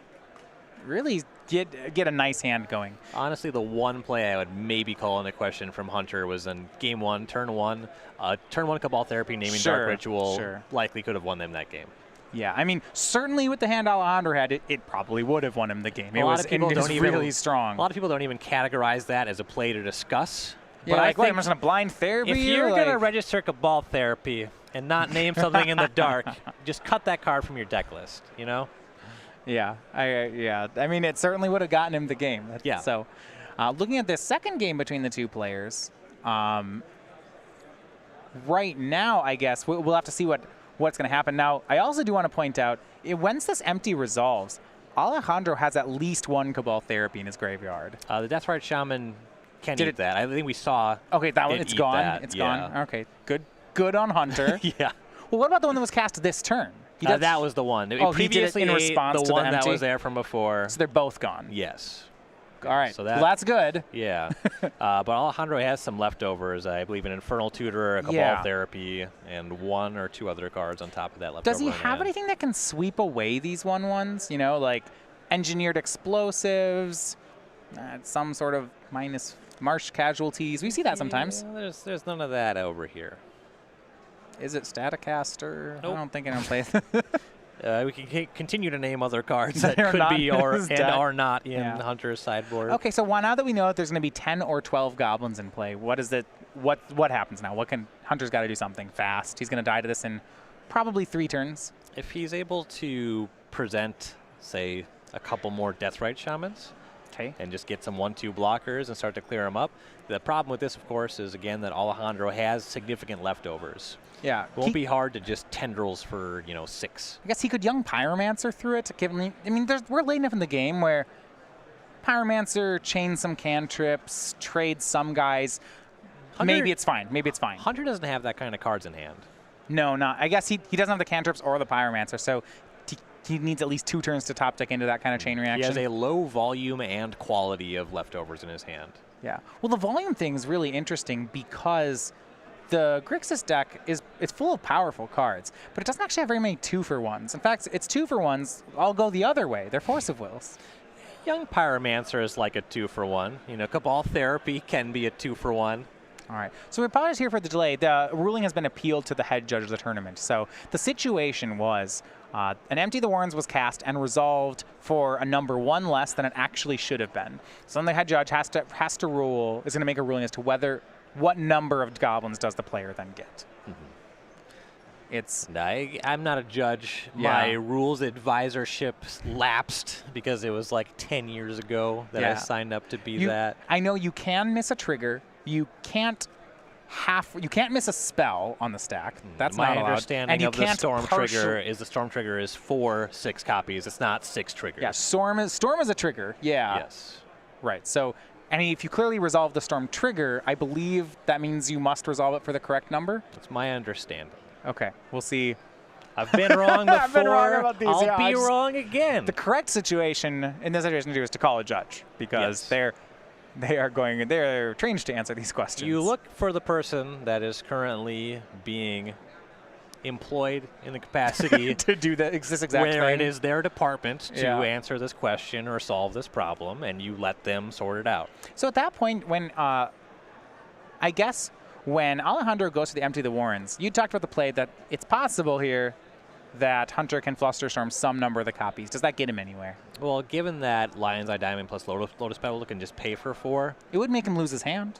really get a nice hand going. Honestly, the one play I would maybe call into question from Hunter was in game 1, turn 1. Turn 1 Cabal Therapy, naming Dark Ritual, likely could have won them that game. Yeah, I mean, certainly with the hand Alejandro had, it probably would have won him the game. It was really strong. A lot of people don't even categorize that as a play to discuss. Yeah, but like, what, I'm just going to blind therapy? If you're going to register Cabal Therapy and not name something in the dark, just cut that card from your deck list, you know? Yeah, I mean, it certainly would have gotten him the game. Yeah. So, looking at this second game between the two players, right now, I guess we'll have to see what's going to happen. Now, I also do want to point out, once this empty resolves, Alejandro has at least one Cabal Therapy in his graveyard. The Deathrite Shaman can eat that. I think we saw. Okay, that one, it's gone. That. It's gone. Okay, good on Hunter. Yeah. Well, what about the one that was cast this turn? That was the one. He did it in response to the one empty? that was there from before. So they're both gone. Yes. All right. So that's good. Yeah. But Alejandro has some leftovers. I believe an Infernal Tutor, a Cabal Therapy, and 1 or 2 other cards on top of that leftover. Does he have anything that can sweep away these 1/1s? You know, like Engineered Explosives, some sort of minus Marsh Casualties. We see that sometimes. There's none of that over here. Is it Staticaster? Nope. I don't think anyone plays. We can continue to name other cards that could be or not in Hunter's sideboard. Okay, so now that we know that there's going to be 10 or 12 goblins in play, what happens now? Hunter's got to do something fast. He's going to die to this in probably 3 turns. If he's able to present, say, a couple more Deathrite Shamans, and just get some 1/2 blockers and start to clear them up. The problem with this, of course, is again that Alejandro has significant leftovers. Yeah, it won't be hard to just tendrils for 6. I guess he could Young Pyromancer through it. I mean, we're late enough in the game where Pyromancer chains some cantrips, trades some guys. Maybe it's fine. Hunter doesn't have that kind of cards in hand. No, not. I guess he doesn't have the cantrips or the Pyromancer, so he needs at least 2 turns to top deck into that kind of chain reaction. He has a low volume and quality of leftovers in his hand. Yeah. Well, the volume thing is really interesting because the Grixis deck it's full of powerful cards, but it doesn't actually have very many 2-for-1s. In fact, its 2-for-1s all go the other way. They're Force of Wills. Young Pyromancer is like a 2-for-1. Cabal Therapy can be a 2-for-1. All right. So we apologize here for the delay. The ruling has been appealed to the head judge of the tournament. So the situation was an Empty the Warrens was cast and resolved for a number 1 less than it actually should have been. So then the head judge is going to make a ruling as to what number of goblins does the player then get. I'm not a judge. My rules advisorship lapsed because it was like 10 years ago that I signed up to be that. I know you can miss a trigger. You can't miss a spell on the stack. That's not allowed. My understanding of the Storm Trigger is the Storm Trigger is for 6 copies. It's not 6 triggers. Yeah, Storm is a trigger. Yeah. Yes. Right. So, if you clearly resolve the Storm Trigger, I believe that means you must resolve it for the correct number. That's my understanding. Okay. We'll see. I've been wrong before. I've been wrong about these. I'll be wrong again. The correct situation in this situation to do is to call a judge because they're trained to answer these questions. You look for the person that is currently being employed in the capacity to do this exact thing. Where it is their department to answer this question or solve this problem, and you let them sort it out. So at that point, when when Alejandro goes to the Empty the Warrens, you talked about the play that it's possible here that Hunter can Flusterstorm some number of the copies. Does that get him anywhere? Well, given that Lion's Eye Diamond plus Lotus Petal can just pay for 4. It would make him lose his hand.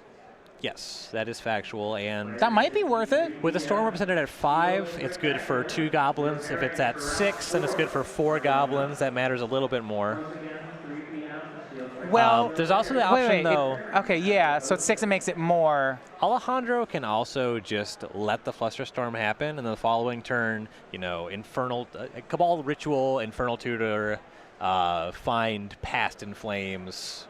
Yes, that is factual, and That might be worth it. with the storm represented at 5, it's good for 2 goblins. If it's at 6, then it's good for 4 goblins. That matters a little bit more. Well, there's also the option, though. Okay, yeah, so it's 6, it makes it more. Alejandro can also just let the Flusterstorm happen, and the following turn, you know, Infernal Cabal Ritual, Infernal Tutor, find Past in Flames,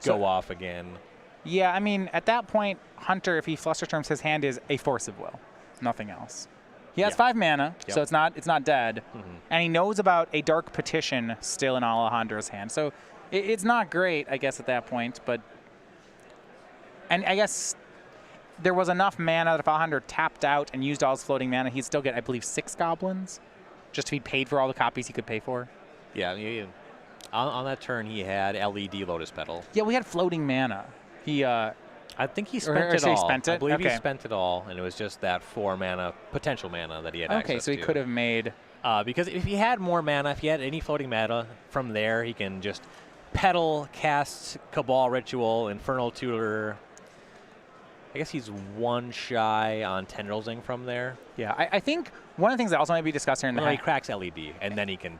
go off again. Yeah, I mean, at that point, Hunter, if he Flusterstorms, his hand is a Force of Will, nothing else. He has 5 mana, so it's not dead, and he knows about a Dark Petition still in Alejandro's hand, so it's not great, I guess, at that point. And I guess there was enough mana that if Alejandro tapped out and used all his floating mana, he'd still get, I believe, 6 goblins, just if he paid for all the copies he could pay for. Yeah, on that turn he had LED Lotus Petal. Yeah, we had floating mana. I think he spent it all. Spent it? I believe he spent it all, and it was just that 4 mana, potential mana that he had access to. Okay, so he could have made... because if he had more mana, if he had any floating mana from there, he can just pedal, cast Cabal Ritual, Infernal Tutor. I guess he's 1 shy on Tendrils from there. Yeah, I think one of the things that also might be discussed here in the... he cracks LED, and then he can...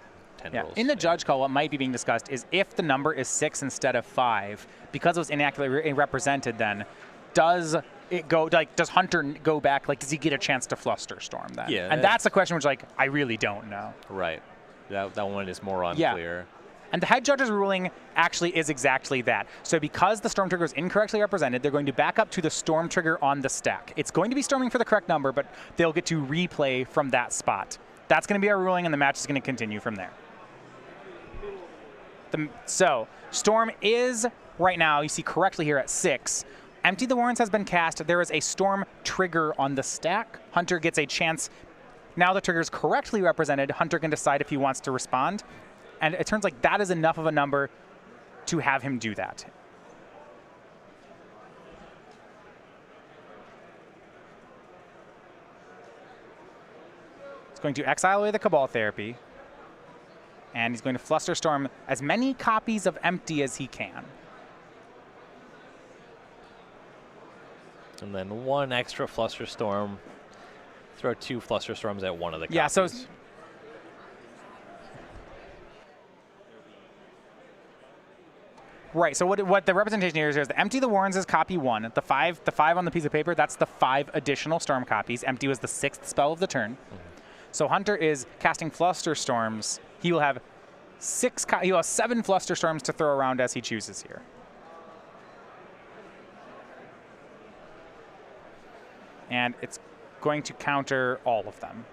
Yeah. In the judge call, what might be being discussed is if the number is 6 instead of 5, because it was inaccurately represented, then does it go, like, does Hunter go back, like, does he get a chance to Flusterstorm then? Yeah. And that's a question which, like, I really don't know. Right. That one is more unclear. Yeah. And the head judge's ruling actually is exactly that. So because the storm trigger is incorrectly represented, they're going to back up to the storm trigger on the stack. It's going to be storming for the correct number, but they'll get to replay from that spot. That's going to be our ruling, and the match is going to continue from there. So Storm is right now, you see correctly here, at 6. Empty the Warrens has been cast. There is a Storm trigger on the stack. Hunter gets a chance. Now the trigger is correctly represented. Hunter can decide if he wants to respond. And it turns like that is enough of a number to have him do that. It's going to exile away the Cabal Therapy. And he's going to Flusterstorm as many copies of Empty as he can. And then 1 extra Flusterstorm. Throw 2 Flusterstorms at one of the copies. Yeah, so... Right, so what the representation here is the Empty the Warrens is copy 1. The 5 on the piece of paper, that's the 5 additional Storm copies. Empty was the 6th spell of the turn. So Hunter is casting Flusterstorms. He will have 7 Flusterstorms to throw around as he chooses here. And it's going to counter all of them.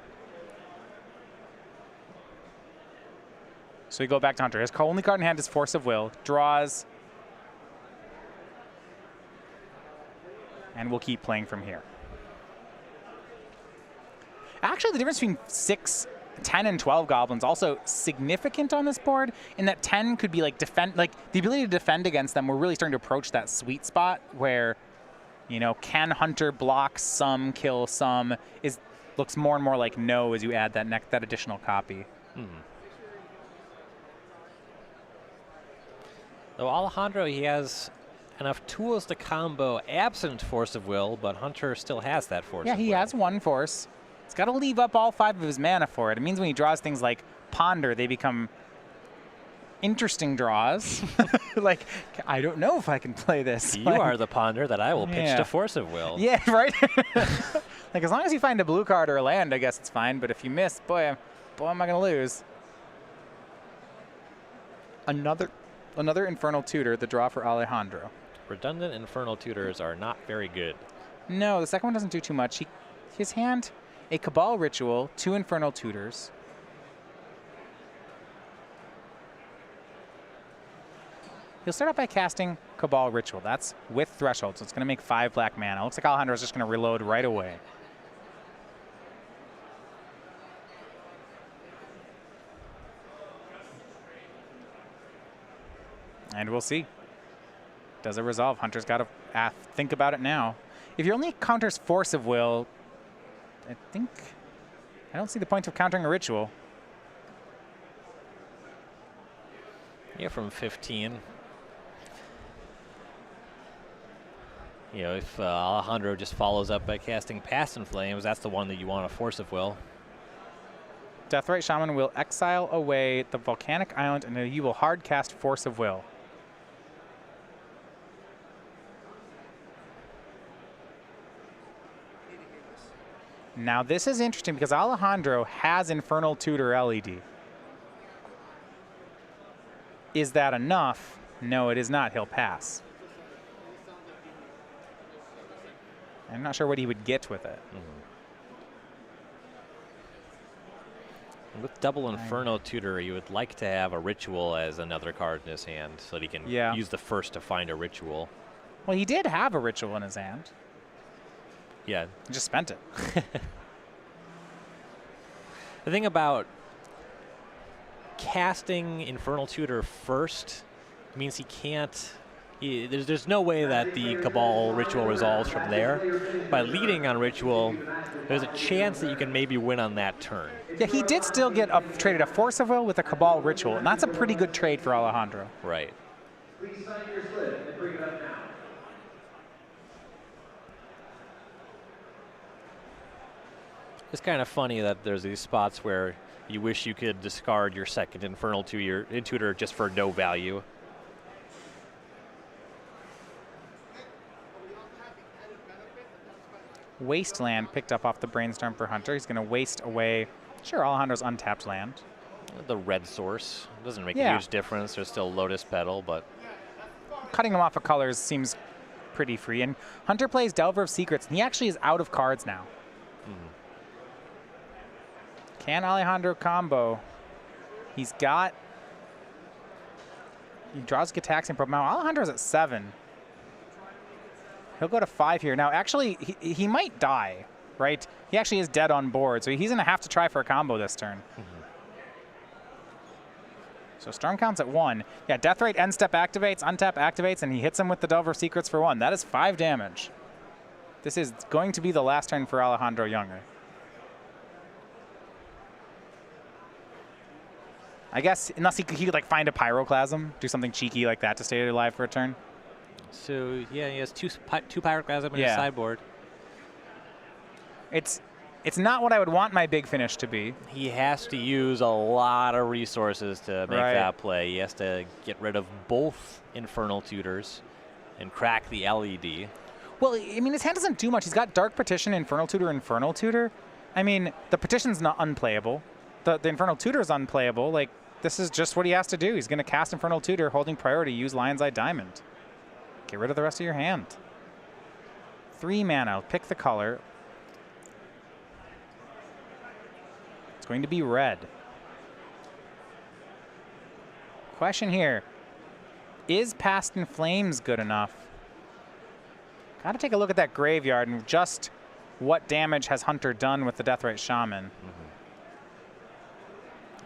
So we go back to Hunter. His only card in hand is Force of Will. Draws. And we'll keep playing from here. Actually, the difference between 6, 10, and 12 goblins also significant on this board in that 10 could be like defend, like the ability to defend against them. We're really starting to approach that sweet spot where, you know, can Hunter block some, kill some, looks more and more like no as you add that additional copy. Though Alejandro, he has enough tools to combo absent Force of Will, but Hunter still has that Force of Will. Yeah, he has 1 Force. He's got to leave up all 5 of his mana for it. It means when he draws things like Ponder, they become interesting draws. Like, I don't know if I can play this. You are the Ponder that I will pitch to Force of Will. Yeah, right? Like, as long as you find a blue card or a land, I guess it's fine. But if you miss, boy, am I going to lose. Another Infernal Tutor, the draw for Alejandro. Redundant Infernal Tutors are not very good. No, the second one doesn't do too much. His hand, a Cabal Ritual, 2 Infernal Tutors. He'll start out by casting Cabal Ritual. That's with Threshold, so it's going to make 5 black mana. Looks like Alejandro's just going to reload right away. And we'll see. Does it resolve? Hunter's got to think about it now. If your only counters Force of Will, I don't see the point of countering a Ritual. Yeah, from 15. You know, if Alejandro just follows up by casting Past in Flames, that's the one that you want to Force of Will. Deathrite Shaman will exile away the Volcanic Island, and he will hard cast Force of Will. Now this is interesting because Alejandro has Infernal Tutor LED. Is that enough? No, it is not. He'll pass. I'm not sure what he would get with it. With double Inferno Tutor, you would like to have a Ritual as another card in his hand so that he can use the first to find a Ritual. Well, he did have a Ritual in his hand. Yeah. He just spent it. The thing about casting Infernal Tutor first means he can't... There's no way that the Cabal Ritual resolves from there. By leading on Ritual, there's a chance that you can maybe win on that turn. Yeah, he did still get traded a Force of Will with a Cabal Ritual, and that's a pretty good trade for Alejandro. Right. Please sign your slip and bring it up now. It's kind of funny that there's these spots where you wish you could discard your second Infernal Tutor just for no value. Wasteland picked up off the Brainstorm for Hunter. He's going to waste away, sure, Alejandro's untapped land. The red source doesn't make a huge difference. There's still Lotus Petal, but... Cutting him off of colors seems pretty free. And Hunter plays Delver of Secrets, and he actually is out of cards now. Can Alejandro combo? He's got... He draws Gitaxian Probe. Now Alejandro's at 7. He'll go to 5 here. Now, actually, he might die, right? He actually is dead on board, so he's going to have to try for a combo this turn. So Storm counts at 1. Yeah, Deathrite end step activates, untap activates, and he hits him with the Delver of Secrets for 1. That is 5 damage. This is going to be the last turn for Alejandro Younger. I guess, unless he could like find a Pyroclasm, do something cheeky like that to stay alive for a turn. So, yeah, he has two Pyroclasm in his sideboard. It's not what I would want my big finish to be. He has to use a lot of resources to make that play. He has to get rid of both Infernal Tutors and crack the LED. Well, I mean, his hand doesn't do much. He's got Dark Petition, Infernal Tutor. I mean, the Petition's not unplayable. The Infernal Tutor's unplayable. Like, this is just what he has to do. He's going to cast Infernal Tutor, holding priority, use Lion's Eye Diamond. Get rid of the rest of your hand. 3 mana. Pick the color. It's going to be red. Question here. Is Past in Flames good enough? Got to take a look at that graveyard and just what damage has Hunter done with the Deathrite Shaman.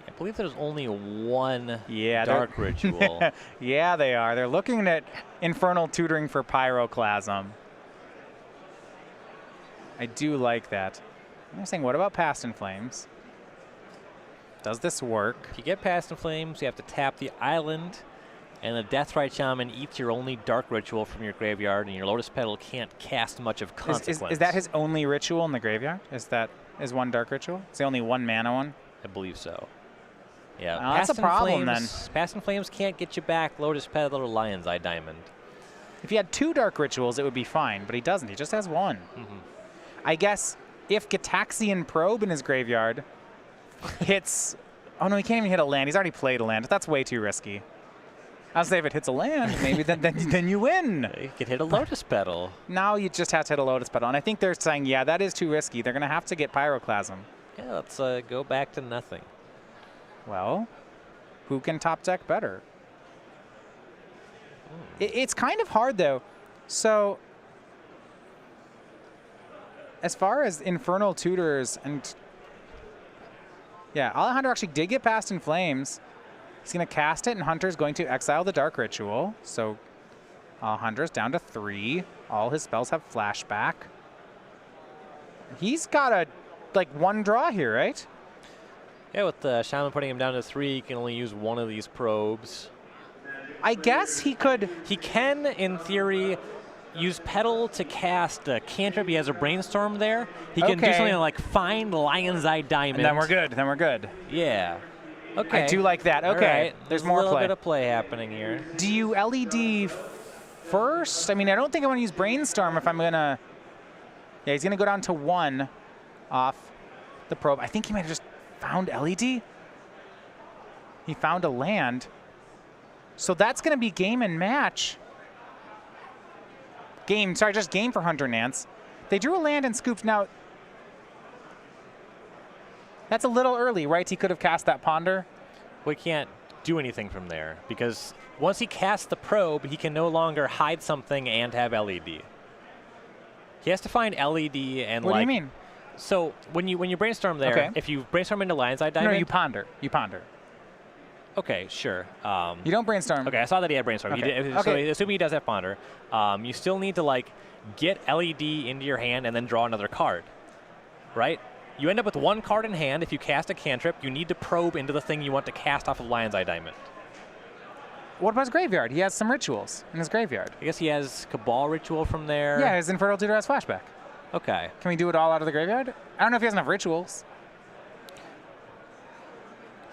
I believe there's only one Yeah, Dark Ritual. Yeah, they are. They're looking at Infernal Tutoring for Pyroclasm. I do like that. I'm saying, what about Past in Flames? Does this work? If you get Past in Flames, you have to tap the island, and the Deathrite Shaman eats your only Dark Ritual from your graveyard, and your Lotus Petal can't cast much of consequence. Is that his only ritual in the graveyard? Is one Dark Ritual? It's the only 1 mana one? I believe so. Yeah, that's a problem then. Past in Flames can't get you back Lotus Petal or Lion's Eye Diamond. If he had 2 Dark Rituals, it would be fine, but he doesn't. He just has 1. I guess if Gitaxian Probe in his graveyard hits... Oh, no, he can't even hit a land. He's already played a land. That's way too risky. I was say if it hits a land, maybe then you win. You could hit a Lotus Petal. Now you just have to hit a Lotus Petal. And I think they're saying, yeah, that is too risky. They're going to have to get Pyroclasm. Yeah, let's go back to nothing. Well, who can top deck better? It's kind of hard, though. So, as far as Infernal Tutors and... Yeah, Alejandro actually did get Past in Flames. He's going to cast it, and Hunter's going to exile the Dark Ritual. So, Alejandro's down to 3. All his spells have flashback. He's got like 1 draw here, right? Yeah, with the Shaman putting him down to 3, he can only use 1 of these probes. I guess he could... He can, in theory, use Petal to cast a cantrip. He has a Brainstorm there. He can do Okay. something like find Lion's Eye Diamond. And then we're good. Then we're good. Yeah. Okay. I do like that. Okay. All right. There's more a little play. bit of play happening here. Do you LED first? I mean, I don't think I want to use Brainstorm if I'm going to... Yeah, he's going to go down to 1 off the probe. I think he might have just found LED. He found a land. So that's going to be game and match. Just game for Hunter Nance. They drew a land and scooped. Now, that's a little early, right? He could have cast that Ponder. We can't do anything from there because once he casts the probe, he can no longer hide something and have LED. He has to find LED and What like. do you mean? So when you brainstorm there, Okay. if you brainstorm into Lion's Eye Diamond. No, you ponder. You ponder. Okay, sure. You don't brainstorm. Okay, I saw that he had brainstorm. Okay. So Okay. assuming he does have ponder, you still need to like get LED into your hand and then draw another card, right? You end up with 1 card in hand. If you cast a cantrip, you need to probe into the thing you want to cast off of Lion's Eye Diamond. What about his graveyard? He has some rituals in his graveyard. I guess he has Cabal Ritual from there. Yeah, his Infernal Tutor has flashback. Okay. Can we do it all out of the graveyard? I don't know if he has enough rituals.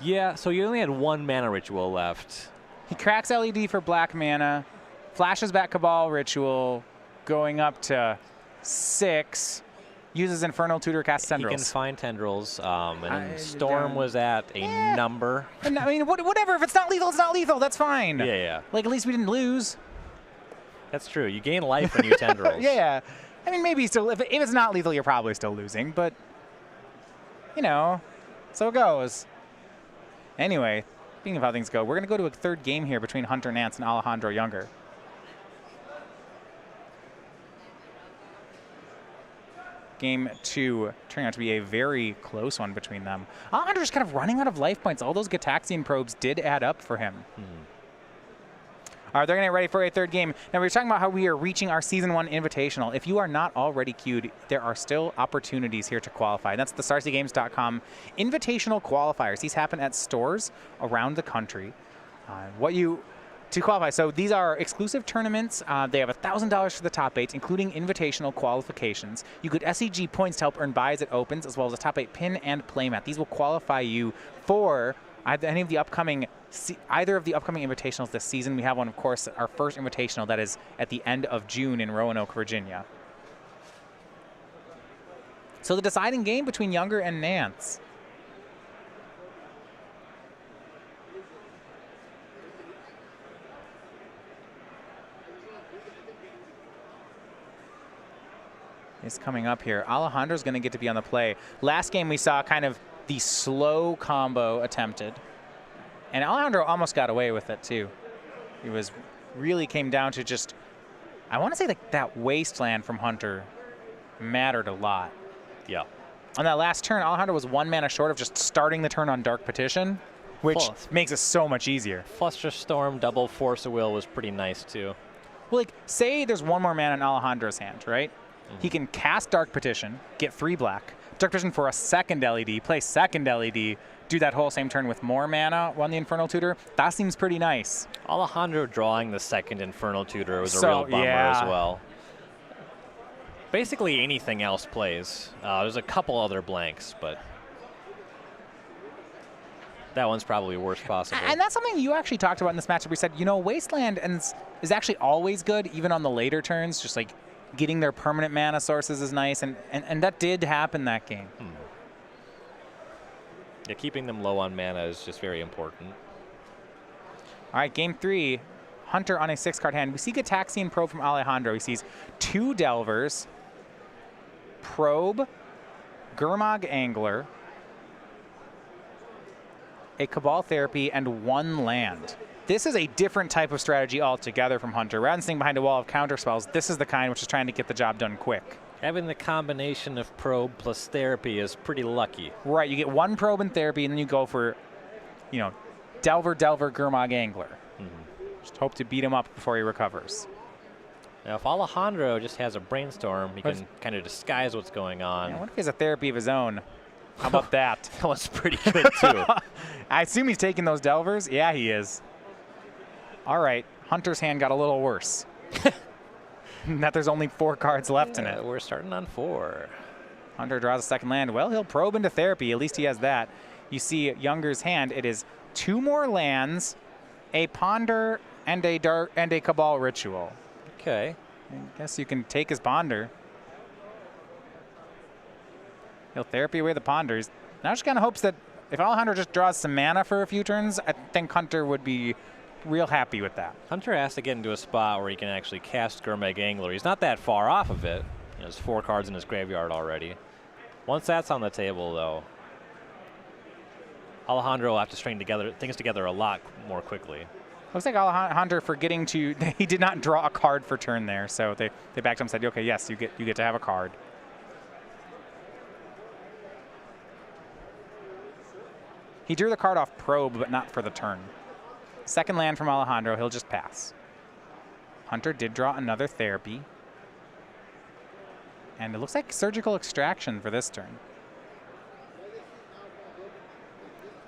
Yeah, so you only had 1 mana ritual left. He cracks LED for black mana, flashes back Cabal Ritual, going up to 6, uses Infernal Tutor, casts He can Tendrils. find Tendrils, and Storm was at a number. And I mean, whatever. If it's not lethal, it's not lethal. That's fine. Yeah, yeah. Like, at least we didn't lose. That's true. You gain life when you Tendrils. Yeah. I mean, maybe still, if it's not lethal, you're probably still losing, but, you know, so it goes. Anyway, speaking of how things go, we're going to go to a third game here between Hunter Nance and Alejandro Younger. Game 2 turning out to be a very close one between them. Alejandro's kind of running out of life points. All those Gitaxian probes did add up for him. All right, they're going to get ready for a third game. Now, we were talking about how we are reaching our Season 1 Invitational. If you are not already queued, there are still opportunities here to qualify. That's the StarCGames.com Invitational Qualifiers. These happen at stores around the country. To qualify, so these are exclusive tournaments. They have $1,000 for the top 8, including invitational qualifications. You get SCG points to help earn buys at opens, as well as a top 8 pin and playmat. These will qualify you for either of the upcoming invitationals this season. We have one, of course, our first invitational that is at the end of June in Roanoke, Virginia. So the deciding game between Younger and Nance. Is coming up here. Alejandro's going to get to be on the play. Last game we saw kind of the slow combo attempted. And Alejandro almost got away with it too. It was really came down to just, I want to say like that Wasteland from Hunter mattered a lot. Yeah. On that last turn, Alejandro was 1 mana short of just starting the turn on Dark Petition, which makes it so much easier. Flusterstorm, double Force of Will was pretty nice too. Well, like, say there's 1 more mana in Alejandro's hand, right? He can cast Dark Petition, get 3 black, Dark Petition for a second LED, play second LED, do that whole same turn with more mana, run the Infernal Tutor. That seems pretty nice. Alejandro drawing the second Infernal Tutor was a real bummer as well. Basically anything else plays. There's a couple other blanks, but that one's probably worst possible. And that's something you actually talked about in this matchup. We said, you know, Wasteland is actually always good, even on the later turns, just like getting their permanent mana sources is nice, and that did happen that game. Yeah, keeping them low on mana is just very important. All right, game 3, Hunter on a 6-card hand. We see Gitaxian Probe from Alejandro. He sees 2 Delvers, Probe, Gurmag Angler, a Cabal Therapy, and 1 land. This is a different type of strategy altogether from Hunter. Rather than sitting behind a wall of counterspells, this is the kind which is trying to get the job done quick. Having the combination of Probe plus Therapy is pretty lucky. Right, you get 1 Probe and Therapy, and then you go for, you know, Delver, Gurmag Angler. Just hope to beat him up before he recovers. Now, if Alejandro just has a Brainstorm, he can kind of disguise what's going on. Yeah, what if he has a Therapy of his own? How about that? That one's pretty good, too. I assume he's taking those Delvers? Yeah, he is. All right, Hunter's hand got a little worse. that there's only 4 cards left in it. We're starting on 4. Hunter draws a second land. Well, he'll probe into Therapy. At least he has that. You see Younger's hand. It is 2 more lands, a Ponder, and a Cabal Ritual. Okay. I guess you can take his Ponder. He'll Therapy away the Ponders. Now just kind of hopes that if Alejandro just draws some mana for a few turns, I think Hunter would be real happy with that. Hunter has to get into a spot where he can actually cast Gurmag Angler. He's not that far off of it. There's 4 cards in his graveyard already. Once that's on the table, though, Alejandro will have to string things together a lot more quickly. Looks like Alejandro forgetting to, he did not draw a card for turn there, so they backed him and said, okay, yes, you get to have a card. He drew the card off Probe, but not for the turn. Second land from Alejandro, he'll just pass. Hunter did draw another Therapy. And it looks like Surgical Extraction for this turn.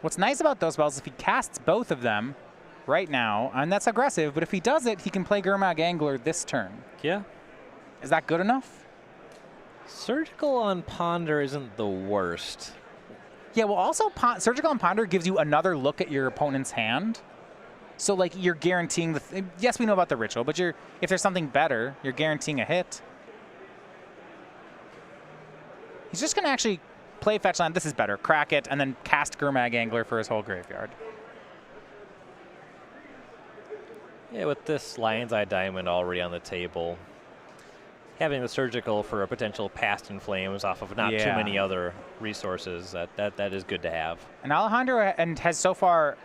What's nice about those spells is if he casts both of them right now, and that's aggressive, but if he does it, he can play Gurmag Angler this turn. Yeah. Is that good enough? Surgical on Ponder isn't the worst. Yeah, well, also Surgical on Ponder gives you another look at your opponent's hand. So, like, you're guaranteeing yes, we know about the ritual, but if there's something better, you're guaranteeing a hit. He's just going to actually play fetch land. This is better. Crack it, and then cast Gurmag Angler for his whole graveyard. Yeah, with this Lion's Eye Diamond already on the table, having the Surgical for a potential Past in Flames off of not too many other resources, that is good to have. And Alejandro has so far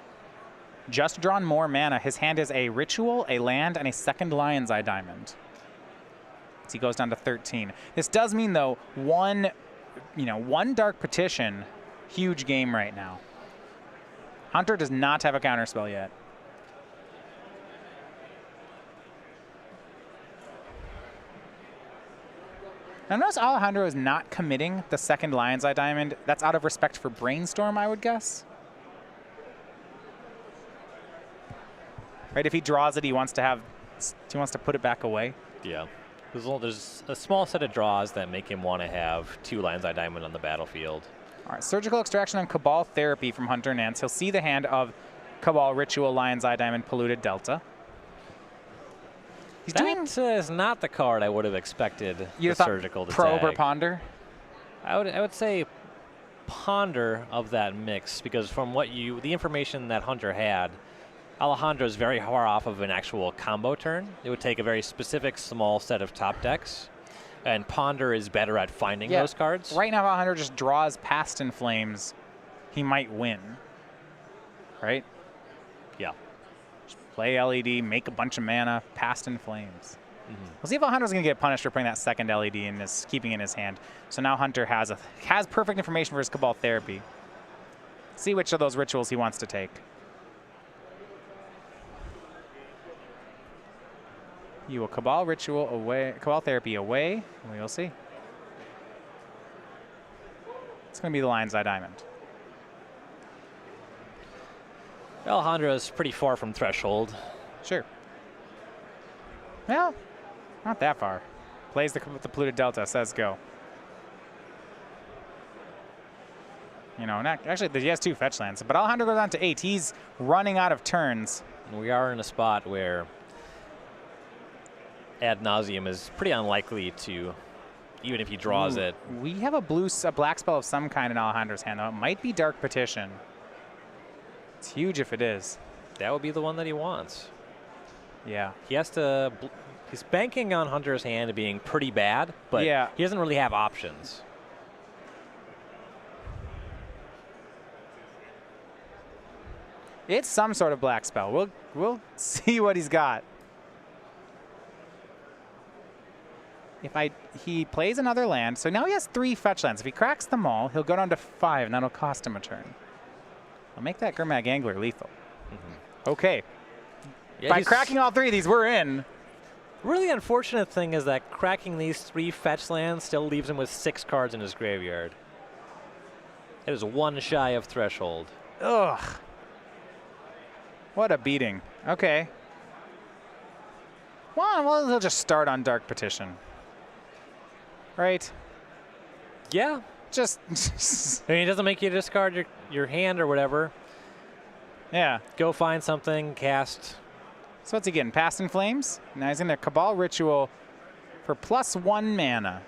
just drawn more mana. His hand is a Ritual, a land, and a second Lion's Eye Diamond. So he goes down to 13. This does mean, though, one Dark Petition, huge game right now. Hunter does not have a counterspell yet. Now notice Alejandro is not committing the second Lion's Eye Diamond. That's out of respect for Brainstorm, I would guess. Right, if he draws it, he wants to put it back away. Yeah. There's a small set of draws that make him want to have 2 Lion's Eye Diamond on the battlefield. All right, Surgical Extraction on Cabal Therapy from Hunter Nance. He'll see the hand of Cabal Ritual, Lion's Eye Diamond, Polluted Delta. That is not the card I would have expected the Surgical to Probe tag. or Ponder? I would say Ponder of that mix, because from the information that Hunter had, Alejandro is very far off of an actual combo turn. It would take a very specific small set of top decks, and Ponder is better at finding those cards. Right now, Alejandro just draws Past in Flames. He might win, right? Yeah. Just play LED, make a bunch of mana, Past in Flames. We'll see if Alejandro's going to get punished for putting that second LED and is keeping it in his hand. So now Hunter has perfect information for his Cabal Therapy. See which of those rituals he wants to take. You will Cabal Ritual away, Cabal Therapy away, and we will see. It's going to be the Lion's Eye Diamond. Alejandro is pretty far from threshold. Sure. Well, not that far. Plays the Polluted Delta, says go. Actually, he has 2 fetch lands, but Alejandro goes on to 8. He's running out of turns. We are in a spot where Ad Nauseam is pretty unlikely to, even if he draws it. We have a black spell of some kind in Alejandro's hand, though. It might be Dark Petition. It's huge if it is. That would be the one that he wants. Yeah. He has to. He's banking on Hunter's hand being pretty bad, but he doesn't really have options. It's some sort of black spell. We'll see what he's got. He plays another land, so now he has 3 fetch lands. If he cracks them all, he'll go down to 5, and that'll cost him a turn. I'll make that Gurmag Angler lethal. Okay. Yeah, by cracking all 3 of these, we're in. Really unfortunate thing is that cracking these 3 fetch lands still leaves him with 6 cards in his graveyard. It is 1 shy of threshold. Ugh. What a beating. Okay. Well, he'll just start on Dark Petition. Right? Yeah. Just I mean, it doesn't make you discard your hand or whatever. yeah. Go find something, cast. So what's he getting? Past in Flames? Now he's in a Cabal Ritual for +1 mana.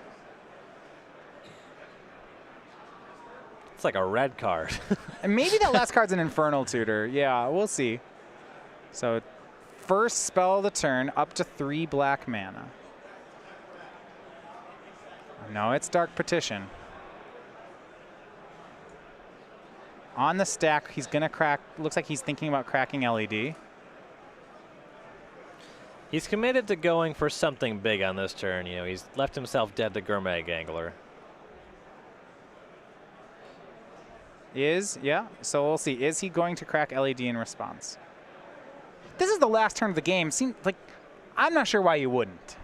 It's like a red card. And maybe that last card's an Infernal Tutor. Yeah, we'll see. So first spell of the turn, up to 3 black mana. No, it's Dark Petition. On the stack, he's going to crack. Looks like he's thinking about cracking LED. He's committed to going for something big on this turn. You know, he's left himself dead to Gourmet Gangler. Yeah, so we'll see. Is he going to crack LED in response? This is the last turn of the game. Seems like I'm not sure why you wouldn't.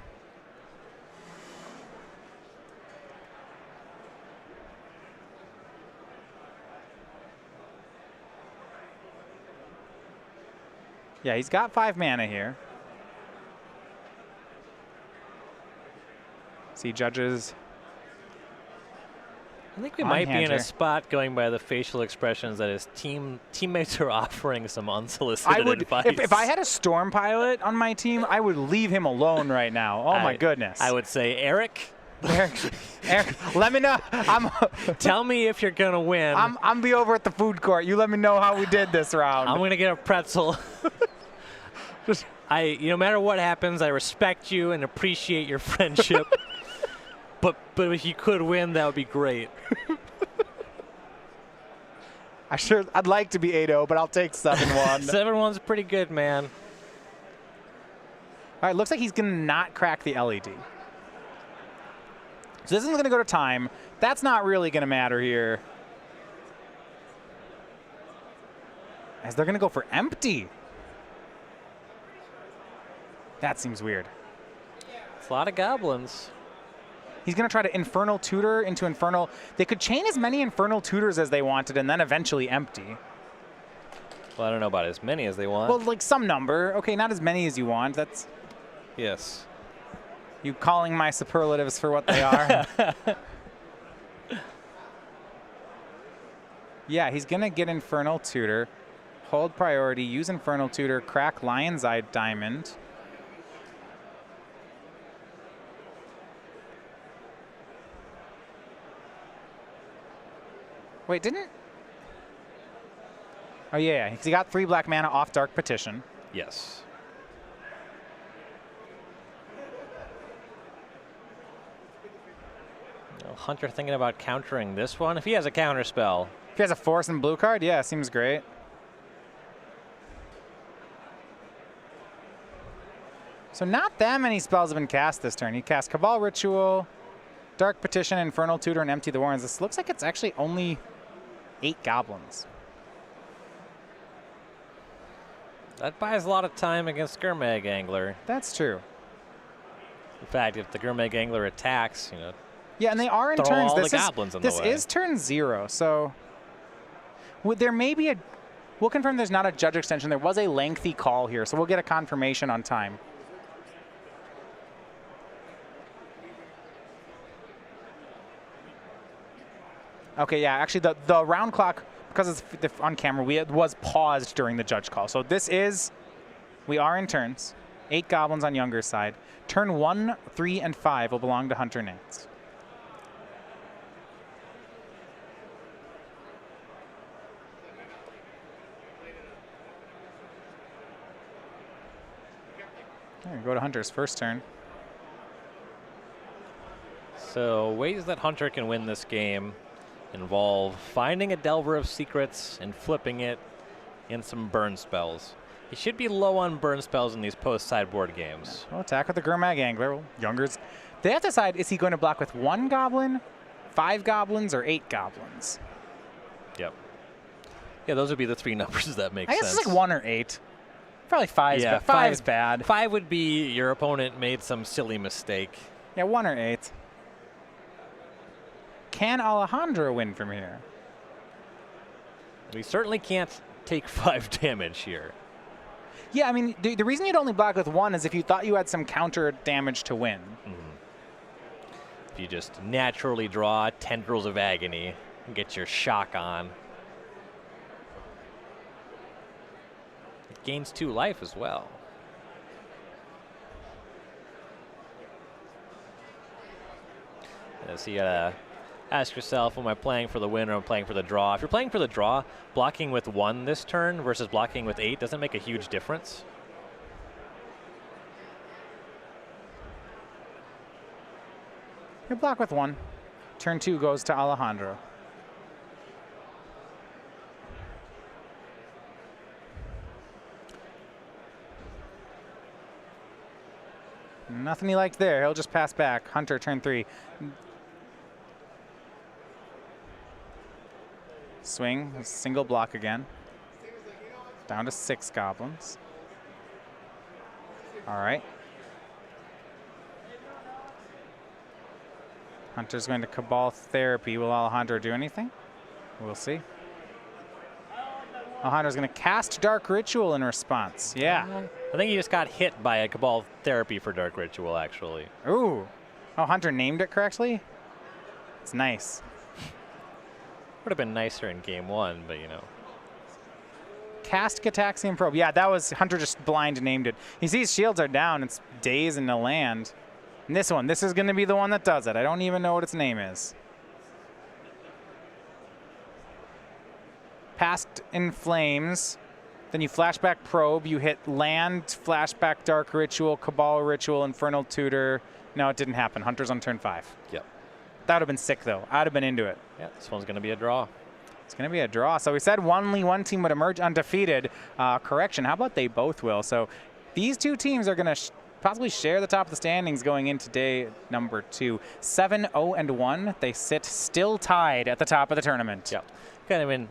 Yeah, he's got 5 mana here. See, judges. I think we On might be hand in a here. spot, going by the facial expressions, that his teammates are offering some unsolicited advice. If I had a Storm Pilot on my team, I would leave him alone right now. Oh my goodness. I would say, Eric, Eric, let me know. tell me if you're gonna win. I'm be over at the food court. You let me know how we did this round. I'm gonna get a pretzel. No matter what happens, I respect you and appreciate your friendship. But if you could win, that would be great. I'd like to be 8-0, but I'll take 7-1. 7-1's pretty good, man. All right, looks like he's going to not crack the LED. So this isn't going to go to time. That's not really going to matter here. As they're going to go for empty. That seems weird. It's a lot of goblins. He's going to try to Infernal Tutor into Infernal. They could chain as many Infernal Tutors as they wanted and then eventually empty. Well, I don't know about as many as they want. Well, like some number. Okay, not as many as you want. That's yes. you calling my superlatives for what they are. Yeah, he's going to get Infernal Tutor, hold priority, use Infernal Tutor, crack Lion's Eye Diamond. Wait, didn't? Oh, yeah, because he got 3 black mana off Dark Petition. Yes. Hunter thinking about countering this one. If he has a counter spell. If he has a Force and blue card, yeah, seems great. So not that many spells have been cast this turn. He cast Cabal Ritual, Dark Petition, Infernal Tutor, and Empty the Warrens. This looks like it's actually only 8 goblins. That buys a lot of time against Gourmet Gangler. That's true. In fact, if the Gourmet Gangler attacks, Yeah, and they are in throw turns. all the goblins in the This way. is turn 0, so there may be a. We'll confirm there's not a judge extension. There was a lengthy call here, so we'll get a confirmation on time. Okay, yeah, actually the round clock, because it's on camera, was paused during the judge call. So we are in turns. 8 goblins on Younger's side. Turn 1, 3, and 5 will belong to Hunter Nance. Okay, go to Hunter's first turn. So ways that Hunter can win this game involve finding a Delver of Secrets and flipping it in some burn spells. He should be low on burn spells in these post-sideboard games. Well, attack with the Gourmet Gangler. Well, Younger's. They have to decide, is he going to block with 1 goblin, 5 goblins, or 8 goblins? Yep. Yeah, those would be the 3 numbers that make sense. I guess it's like 1 or 8. Probably 5's Yeah, bad. 5's bad. 5 would be your opponent made some silly mistake. Yeah, 1 or 8. Can Alejandro win from here? We certainly can't take 5 damage here. Yeah, I mean, the reason you'd only block with 1 is if you thought you had some counter damage to win. If you just naturally draw Tendrils of Agony and get your shock on. It gains 2 life as well. So you gotta ask yourself, am I playing for the win or am I playing for the draw? If you're playing for the draw, blocking with 1 this turn versus blocking with 8 doesn't make a huge difference. You block with 1. Turn 2 goes to Alejandro. Nothing he liked there. He'll just pass back. Hunter, turn 3. Swing, single block again. Down to 6 goblins. All right. Hunter's going to Cabal Therapy. Will Alejandro do anything? We'll see. Alejandro's going to cast Dark Ritual in response. Yeah. I think he just got hit by a Cabal Therapy for Dark Ritual, actually. Ooh. Oh, Hunter named it correctly? It's nice. Would have been nicer in game 1, but you know. Cast Gataxian Probe. Yeah, that was Hunter just blind named it. He sees shields are down. It's days in the land. And this one, this is going to be the one that does it. I don't even know what its name is. Past in Flames. Then you flashback Probe. You hit land, flashback Dark Ritual, Cabal Ritual, Infernal Tutor. No, it didn't happen. Hunter's on turn 5. Yep. That would have been sick, though. I'd have been into it. Yeah, this one's going to be a draw. It's going to be a draw. So we said only one team would emerge undefeated. Correction, how about they both will? So these 2 teams are going to possibly share the top of the standings going into day number 2. 7-0-1. They sit still tied at the top of the tournament. Yep. Kind of in